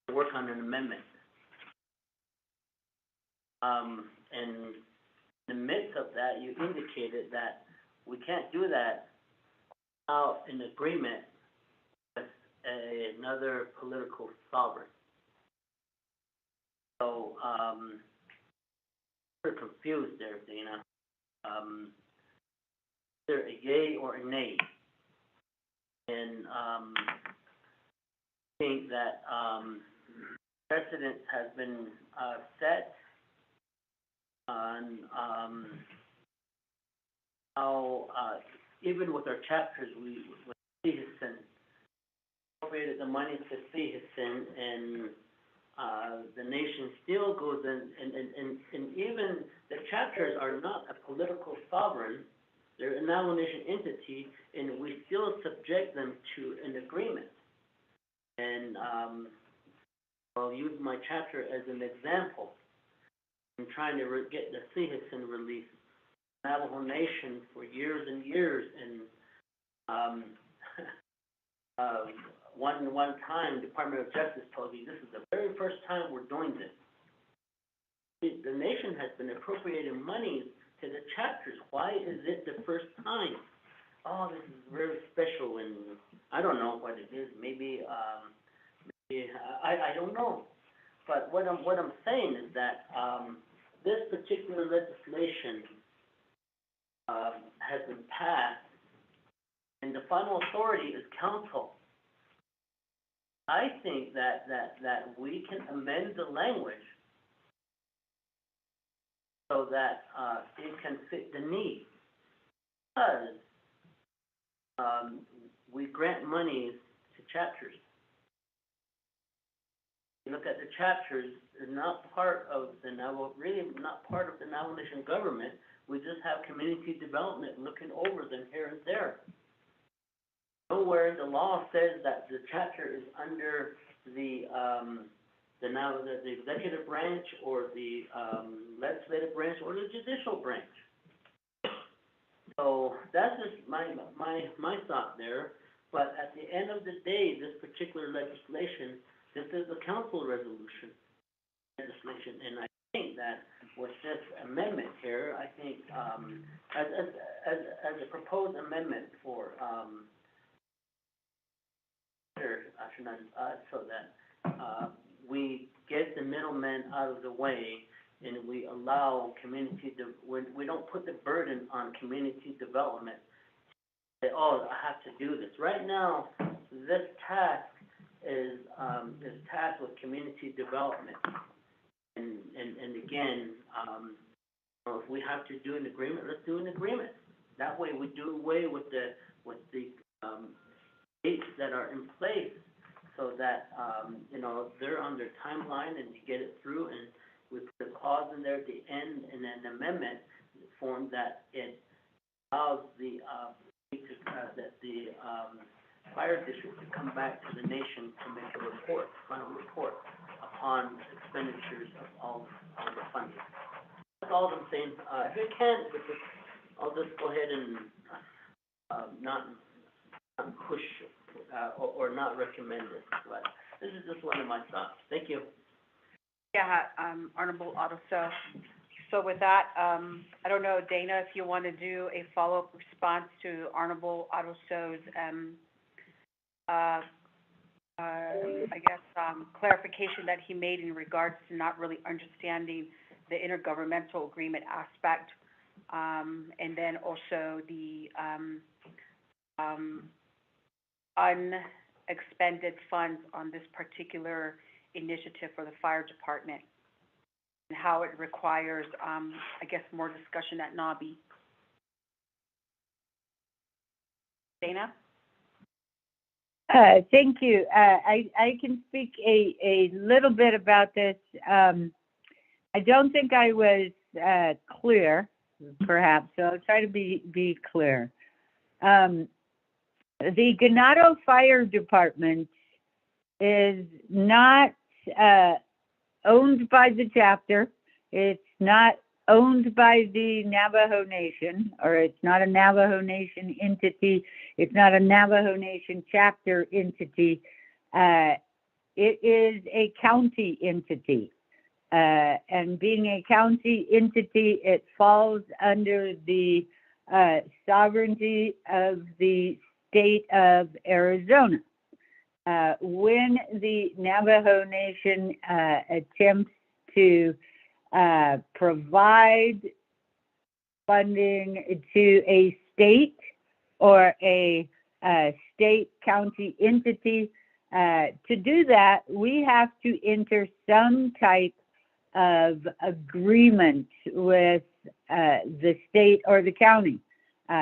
to work on an amendment. And in the midst of that, you indicated that we can't do that without an agreement with another political sovereign. So, we're confused there, Dana. Either a yay or a nay. And I think that precedent has been set on how even with our chapters, with Citizen, appropriated the money to Citizen, and the nation still goes in, and even the chapters are not a political sovereign. They're a Navajo Nation entity, and we still subject them to an agreement. And I'll use my chapter as an example. I'm trying to get the Citizen release. Navajo Nation for years and years, and one time, Department of Justice told me this is the very first time we're doing this. The nation has been appropriating money to the chapters. Why is it the first time? Oh, this is very special, and I don't know what it is. Maybe I don't know. But what I'm saying is that this particular particular legislation, has been passed, and the final authority is council. I think that we can amend the language so that, it can fit the need. Because, we grant monies to chapters. You look at the chapters, they're not part of the Navajo, really not part of the Navajo Nation government. We just have community development looking over them here and there. Nowhere the law says that the chapter is under the executive branch or the, legislative branch or the judicial branch. So that's just my thought there. But at the end of the day, this particular legislation, this is a council legislation, and I think that with this amendment here, I think, as a proposed amendment for, so that, we get the middleman out of the way and we allow we don't put the burden on community development. Say, oh, I have to do this. Right now, this task is tasked with community development. And again, if we have to do an agreement, let's do an agreement. That way we do away with the dates that are in place so that, they're on their timeline and we get it through, and we put a clause in there at the end and an amendment form that it allows the fire district to come back to the nation to make a report, final report, upon expenditures of all the funding. That's all I'm saying. If it can't, I'll just go ahead and not push or not recommend it. But this is just one of my thoughts. Thank you. Yeah, Honorable Otto. So with that, I don't know, Dana, if you want to do a follow-up response to Honorable Otto's, clarification that he made in regards to not really understanding the intergovernmental agreement aspect, and then also the unexpended funds on this particular initiative for the fire department, and how it requires, more discussion at NABI. Dana? Thank you. I can speak a little bit about this. I don't think I was clear, perhaps, so I'll try to be clear. The Ganado Fire Department is not owned by the chapter. It's not owned by the Navajo Nation, or it's not a Navajo Nation entity. It's not a Navajo Nation chapter entity. It is a county entity. And being a county entity, it falls under the sovereignty of the state of Arizona. When the Navajo Nation attempts to provide funding to a state or a state county entity, to do that, we have to enter some type of agreement with the state or the county.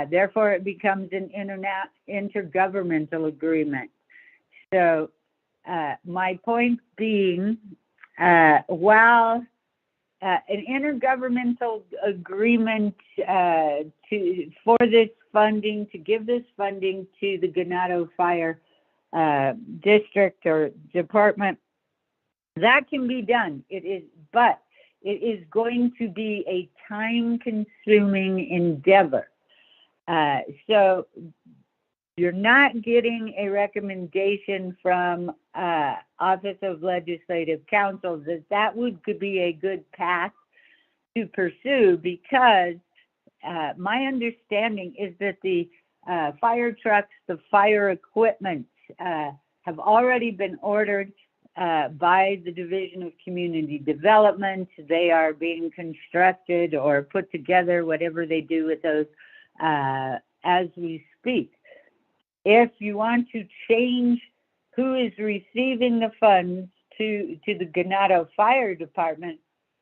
Therefore, it becomes an intergovernmental agreement. So my point being, while an intergovernmental agreement for this funding, to give this funding to the Ganado Fire District or Department, that can be done. But it is going to be a time-consuming endeavor. So you're not getting a recommendation from Office of Legislative Counsel that could be a good path to pursue, because my understanding is that the fire trucks, the fire equipment have already been ordered. by the Division of Community Development. They are being constructed or put together, whatever they do with those, as we speak. If you want to change who is receiving the funds to the Ganado Fire Department,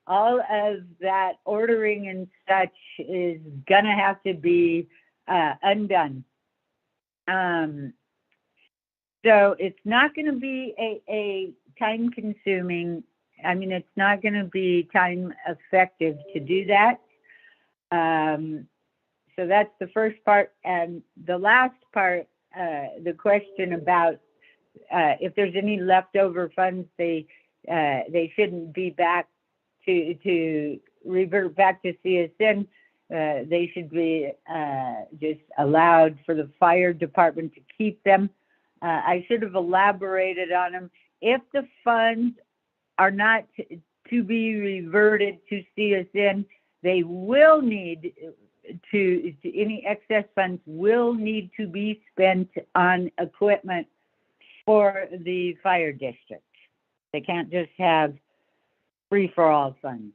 all of that ordering and such is gonna have to be undone. So it's not gonna be a time consuming, I mean, it's not gonna be time effective to do that. So that's the first part. And the last part, the question about if there's any leftover funds, they shouldn't be back to revert back to CSN. They should be just allowed for the fire department to keep them. I should have elaborated on them. If the funds are not to be reverted to CSN, they will need to any excess funds will need to be spent on equipment for the fire district. They can't just have free-for-all funds.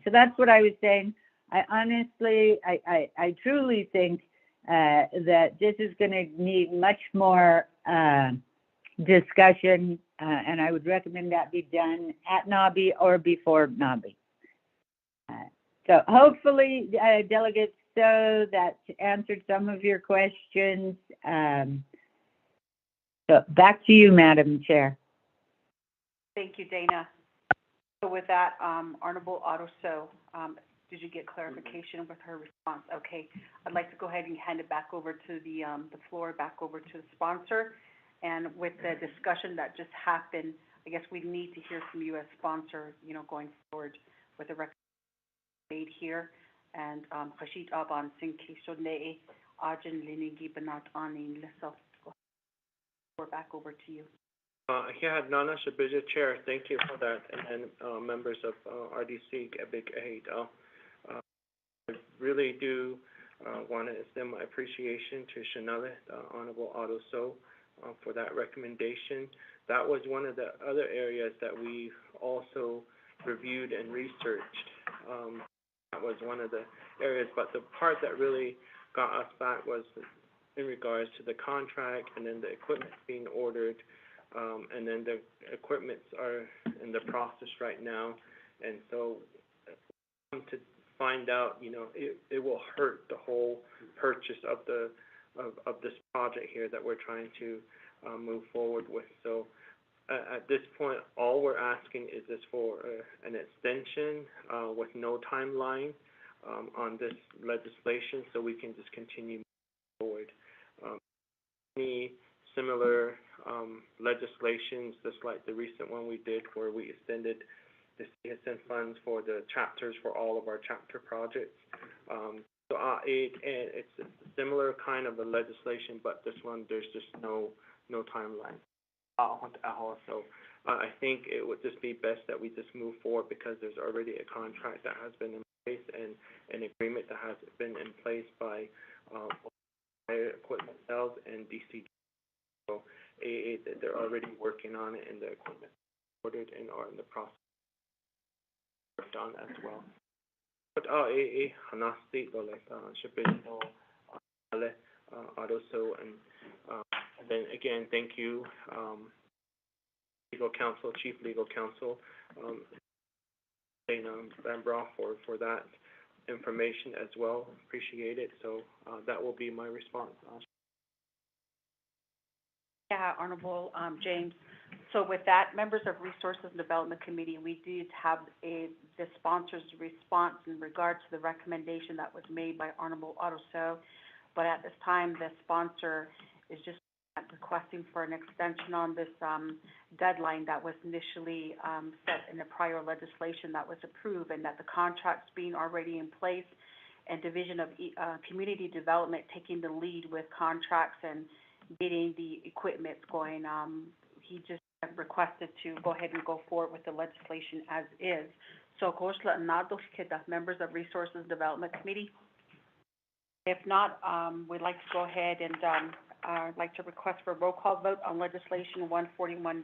So that's what I was saying. I honestly, I truly think that this is going to need much more discussion, and I would recommend that be done at NABI or before NABI. So hopefully, delegates, so that answered some of your questions. So back to you, Madam Chair. Thank you, Dana. So with that, Honorable Otto So, did you get clarification with her response? Okay, I'd like to go ahead and hand it back over to the floor, back over to the sponsor. And with the discussion that just happened, I guess we need to hear from you as sponsor, going forward with the recommendation made here. And Rashid Aban, Sinki Shonei, Ajin Linigi Banat Ani Lissa. We're back over to you. Yeah, Nana Shabija Chair, thank you for that. And then members of RDC, Big Aid. I really do want to extend my appreciation to Shanale, Honorable Otto So, for that recommendation. That was one of the other areas that we also reviewed and researched. That was one of the areas, but the part that really got us back was in regards to the contract and then the equipment being ordered, and then the equipments are in the process right now. And so to find out, it will hurt the whole purchase of this project here that we're trying to move forward with. So at this point, all we're asking is this for an extension with no timeline on this legislation, so we can just continue moving forward. Any similar legislations, just like the recent one we did where we extended the CSN funds for the chapters for all of our chapter projects. So it's a similar kind of a legislation, but this one, there's just no timeline. So I think it would just be best that we just move forward because there's already a contract that has been in place and an agreement that has been in place by equipment sales and DC. So they're already working on it, and the equipment ordered and are in the process worked on as well. But hanasti dole shipping also, and then again, thank you, legal counsel, chief legal counsel, Dana Bambrough for that information as well. Appreciate it. So that will be my response. Yeah, Honorable James. So with that, members of Resources and Development Committee, we did have the sponsor's response in regards to the recommendation that was made by Honorable Otto So, but at this time, the sponsor is just requesting for an extension on this deadline that was initially set in the prior legislation that was approved, and that the contracts being already in place and Division of Community Development taking the lead with contracts and getting the equipment going. He just requested to go ahead and go forward with the legislation as is. So, members of Resources and Development Committee. If not, we'd like to go ahead and I'd like to request for a roll call vote on legislation 141-23.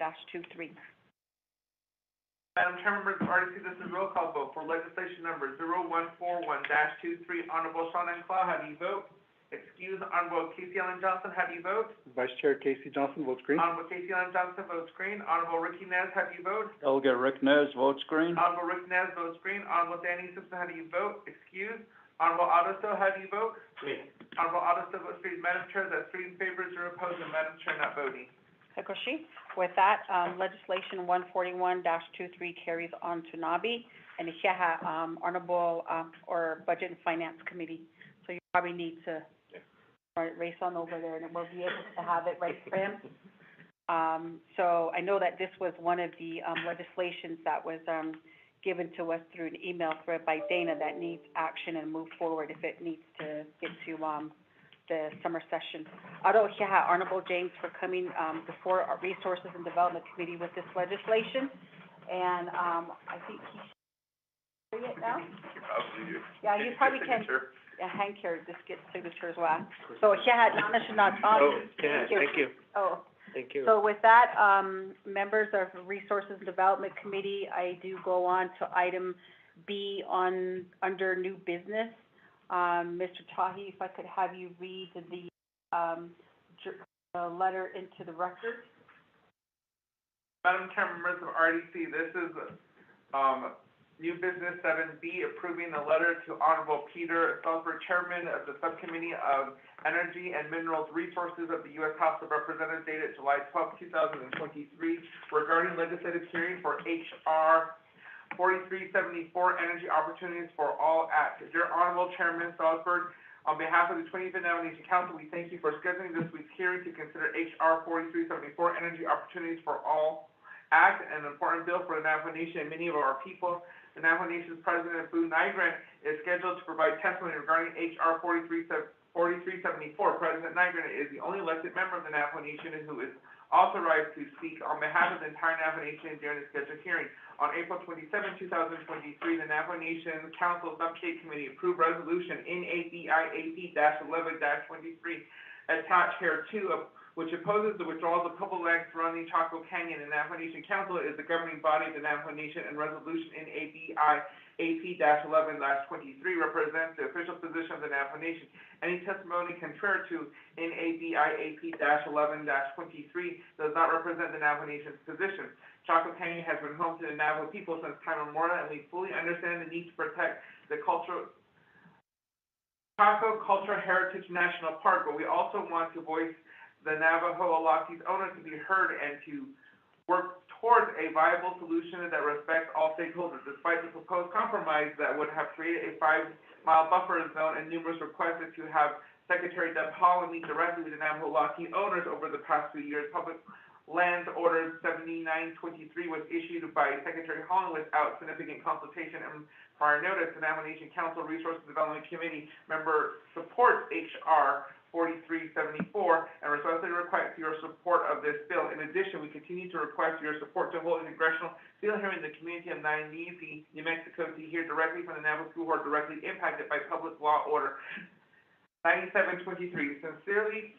Madam Chair, members of RDC, this is roll call vote for legislation number 0141-23. Honorable Sean and Claw, how do you vote? Excuse Honorable Casey Ellen Johnson, how do you vote? Vice Chair Casey Johnson votes green. Honorable Casey Ellen Johnson votes green. Honorable Ricky Nez, how do you vote? Delegate Rick Nez votes green. Honorable Rick Nez votes green. Honorable Danny Simpson, how do you vote? Excuse. Honorable Otto Stowe, how do you vote? Green. Honorable Otto Stowe votes green. Madam Chair, that's 3 in favor, 0 opposed, and Madam Chair not voting. Hakoshi. With that, legislation 141-23 carries on to NABI and the Honorable, or Budget and Finance Committee. So you probably need to race on over there and we'll be able to have it right for him. So I know that this was one of the, legislations that was, given to us through an email thread by Dana that needs action and move forward if it needs to get to, the summer session. Honorable James for coming, before our Resources and Development Committee with this legislation. And, I think he's doing it now? Probably do. Yeah, you probably can. Signature. Yeah, hand carry, just get signatures last. So, Nana should not talk. Oh, yeah, thank you, Oh, thank you. so with that, members of Resources and Development Committee, I do go on to item B under new business. Mr. Tahi, if I could have you read the letter into the record. Madam Chair, members of RDC, this is, new business 7B, approving the letter to Honorable Peter Salzberg, Chairman of the Subcommittee of Energy and Minerals Resources of the U.S. House of Representatives dated July 12, 2023, regarding legislative hearing for H.R. 4374, Energy Opportunities for All Act. Dear Honorable Chairman Salzberg, on behalf of the 25th Nation Council, we thank you for scheduling this week's hearing to consider H.R. 4374, Energy Opportunities for All Act, an important bill for the Navajo Nation and many of our people. The Navajo Nation's President, Boo Nygren, is scheduled to provide testimony regarding H.R. 4374. President Nygren is the only elected member of the Navajo Nation who is authorized to speak on behalf of the entire Navajo Nation during the scheduled hearing. On April 27, 2023, the Navajo Nation Council Substate Committee approved resolution NABIAP-11-23, attached here to, which opposes the withdrawal of public lands surrounding Chaco Canyon. The Navajo Nation Council is the governing body of the Navajo Nation, and resolution NABIAP-11-23 represents the official position of the Navajo Nation. Any testimony contrary to NABIAP-11-23 does not represent the Navajo Nation's position. Chaco Canyon has been home to the Navajo people since time immemorial, and we fully understand the need to protect the Chaco Cultural Heritage National Park, but we also want to voice the Navajo Alaski's owners to be heard and to work towards a viable solution that respects all stakeholders. Despite the proposed compromise that would have created a 5-mile buffer zone and numerous requests to have Secretary Deb Haaland meet directly with the Navajo Alaski owners over the past 2 years, Public Lands Order 7923 was issued by Secretary Haaland without significant consultation and prior notice. The Navajo Nation Council Resource Development Committee member supports H.R. 4374 and respectfully request your support of this bill. In addition, we continue to request your support to hold a congressional field hearing in the community of Nainisi, New Mexico, to hear directly from the Navajo people who are directly impacted by Public Law Order 9723. Sincerely,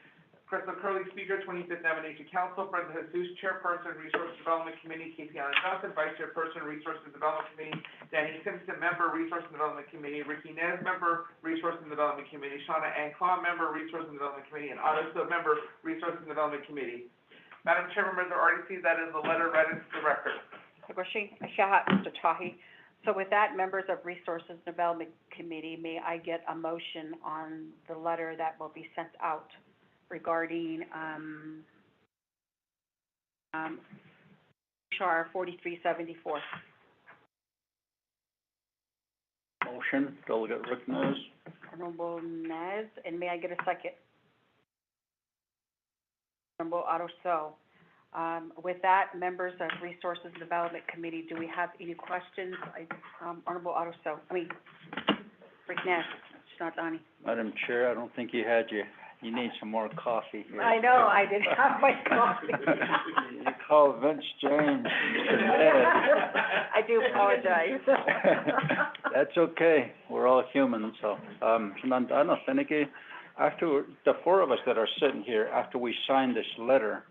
Crystal Curley, Speaker, 25th Navajo Nation Council, President Jesus, Chairperson, Resource Development Committee, Casey Allen Johnson, Vice Chairperson, Resource Development Committee, Danny Simpson, Member, Resource Development Committee, Ricky Nez, Member, Resource Development Committee, Shauna Ann Claw, Member, Resource Development Committee, and Otto Stowe, Member, Resource Development Committee. Madam Chair, members of RDC, that is the letter read into the record. Mr. Tahi. So with that, members of Resources Development Committee, may I get a motion on the letter that will be sent out regarding HR 4374. Motion, Delegate Rick Nez. Honorable Nez, and may I get a second? Honorable Otto Stowe. With that, members of Resources Development Committee, do we have any questions? Honorable Otto Stowe, Rick Nez, it's not Donnie. Madam Chair, I don't think you had you need some more coffee here. I know, I did have my coffee. You call Vince James. I do apologize. That's okay. We're all human, so. After, the 4 of us that are sitting here, after we sign this letter,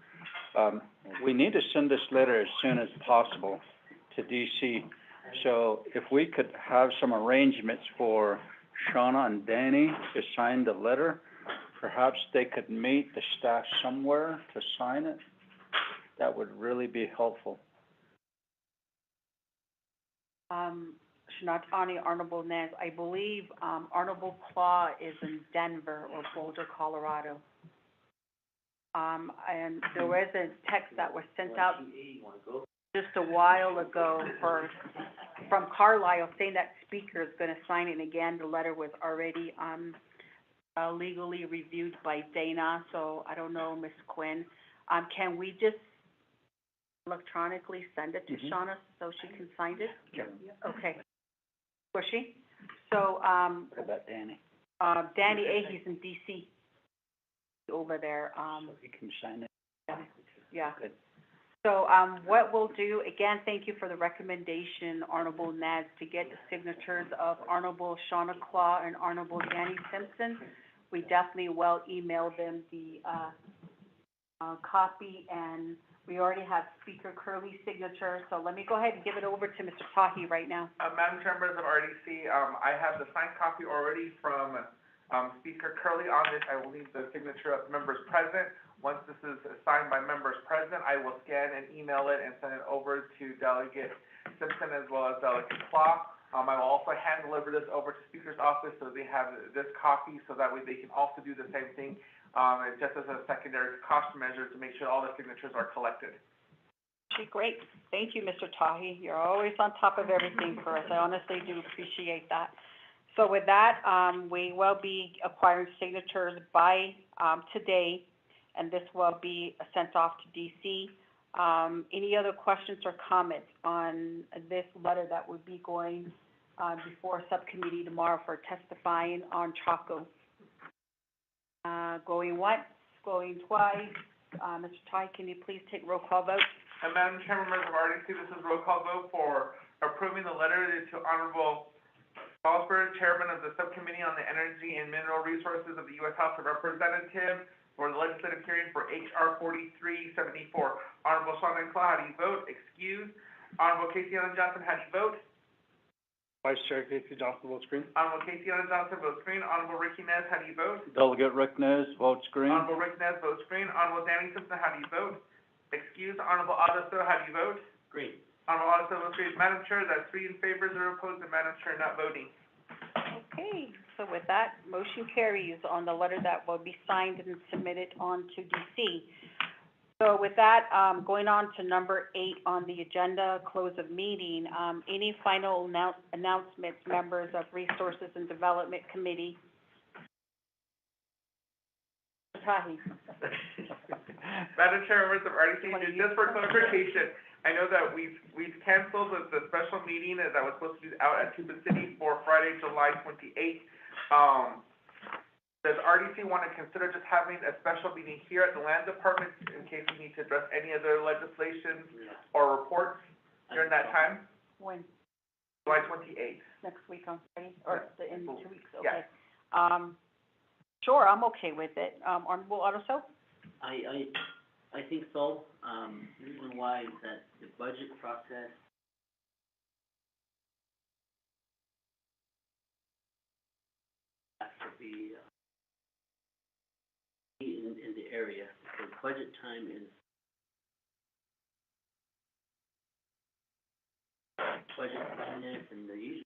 we need to send this letter as soon as possible. to DC. So if we could have some arrangements for Shauna and Danny to sign the letter, perhaps they could meet the staff somewhere to sign it. That would really be helpful. Shinatani Honorable Nez, I believe, Honorable Claw is in Denver or Boulder, Colorado. And there was a text that was sent out just a while ago from Carlisle saying that speaker is gonna sign it, and again, the letter was already, legally reviewed by Dana, so I don't know, Ms. Quinn. Can we just electronically send it to Shauna so she can sign it? Yeah. Okay. Was she? So, What about Danny? Danny Ahe's in DC over there, So he can sign it? yeah. Good. So, what we'll do, again, thank you for the recommendation, Honorable Naz, to get the signatures of Honorable Shauna Claw and Honorable Danny Simpson. We definitely will email them the, copy, and we already have Speaker Curley's signature, so let me go ahead and give it over to Mr. Tahi right now. Madam Chair, members of RDC, I have the signed copy already from, Speaker Curley on this. I will need the signature of members present. Once this is signed by members present, I will scan and email it and send it over to Delegate Simpson as well as Delegate Claw. I will also hand deliver this over to Speaker's office so they have this copy, so that way they can also do the same thing, just as a secondary cost measure to make sure all the signatures are collected. Okay, great. Thank you, Mr. Tahi. You're always on top of everything for us. I honestly do appreciate that. So with that, we will be acquiring signatures by, today, and this will be sent off to DC. Any other questions or comments on this letter that would be going, before subcommittee tomorrow for testifying on Chaco? Going once, going twice. Mr. Tai, can you please take roll call vote? And Madam Chair, members of RDC, this is roll call vote for approving the letter to Honorable Salzberg, Chairman of the Subcommittee on the Energy and Mineral Resources of the U.S. House of Representatives, for the legislative hearing for H.R. 4374. Honorable Shauna Claw, how do you vote? Excuse. Honorable Casey Allen Johnson, how do you vote? Vice Chair Casey Johnson votes green. Honorable Casey Allen Johnson votes green. Honorable Ricky Nez, how do you vote? Delegate Rick Nez votes green. Honorable Rick Nez votes green. Honorable Danny Simpson, how do you vote? Excuse. Honorable Otto So, how do you vote? Green. Honorable Otto So votes green. Madam Chair, that's 3 in favor, 0 opposed, and Madam Chair not voting. Okay, so with that, motion carries on the letter that will be signed and submitted on to DC. So with that, going on to number 8 on the agenda, close of meeting, any final announcements, members of Resources and Development Committee? Tahi. Madam Chair, members of RDC, just for clarification, I know that we've canceled the special meeting that was supposed to be out at Tuba City for Friday, July 28th. Does RDC want to consider just having a special meeting here at the Land Department in case we need to address any other legislation or reports during that time? When? July 28th. Next week on Friday, or in 2 weeks, Yeah. okay. Sure, I'm okay with it. Honorable Otto So? I think so. The reason why is that the budget process has to be in the area, because budget time is budget finance and the usual.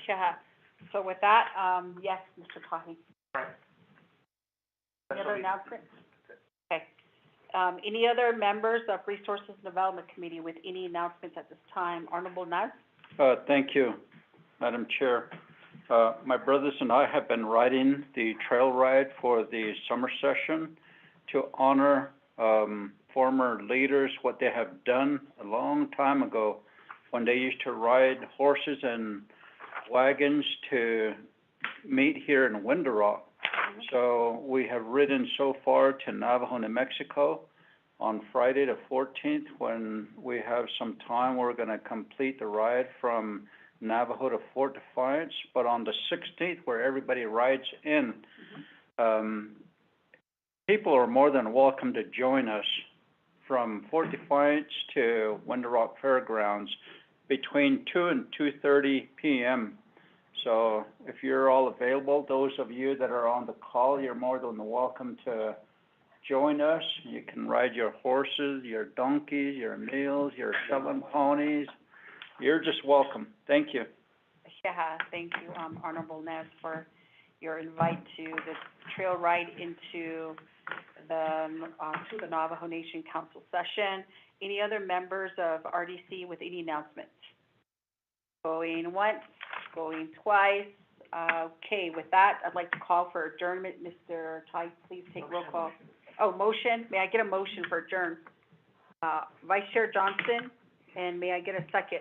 Sure. So with that, yes, Mr. Tahi. Right. Any other announcements? Okay. Any other members of Resources and Development Committee with any announcements at this time? Honorable Naz? Thank you, Madam Chair. My brothers and I have been riding the trail ride for the summer session to honor, former leaders, what they have done a long time ago when they used to ride horses and wagons to meet here in Window Rock. So we have ridden so far to Navajo, New Mexico, On Friday the 14th, when we have some time, we're gonna complete the ride from Navajo to Fort Defiance. But on the 16th, where everybody rides in, people are more than welcome to join us from Fort Defiance to Winter Rock Fairgrounds between 2 and 2:30 p.m. So if you're all available, those of you that are on the call, you're more than welcome to join us. You can ride your horses, your donkeys, your mules, your 7 ponies. You're just welcome. Thank you. Yeah, thank you, Honorable Nez, for your invite to the trail ride into to the Navajo Nation Council session. Any other members of RDC with any announcements? Going once, going twice. Okay, with that, I'd like to call for adjournment. Mr. Tai, please take roll call. Oh, motion, may I get a motion for adjourn? Vice Chair Johnson, and may I get a second?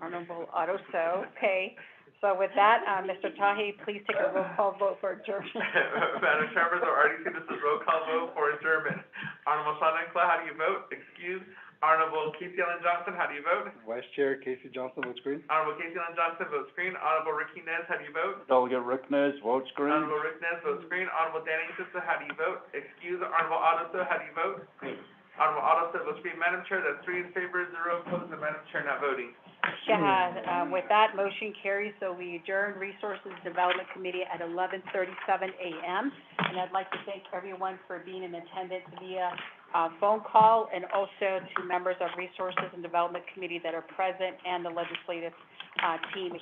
Honorable Otto, so, okay. So with that, Mr. Tahi, please take a roll call vote for adjournment. Madam Chair, members of RDC, this is roll call vote for adjournment. Honorable Sean Encla, how do you vote? Excuse. Honorable Casey Ellen Johnson, how do you vote? Vice Chair Casey Johnson, votes green. Honorable Casey Ellen Johnson, votes green. Honorable Ricky Nez, how do you vote? Delegate Rick Nez, votes green. Honorable Rick Nez, votes green. Honorable Danny Sissa, how do you vote? Excuse. Honorable Otto, how do you vote? Green. Honorable Otto, votes green. Madam Chair, that's 3 in favor, 0 opposed, and Madam Chair not voting. Yeah, with that, motion carries, so we adjourn Resources Development Committee at 11:37 a.m. And I'd like to thank everyone for being in attendance via phone call, and also to members of Resources and Development Committee that are present, and the legislative team.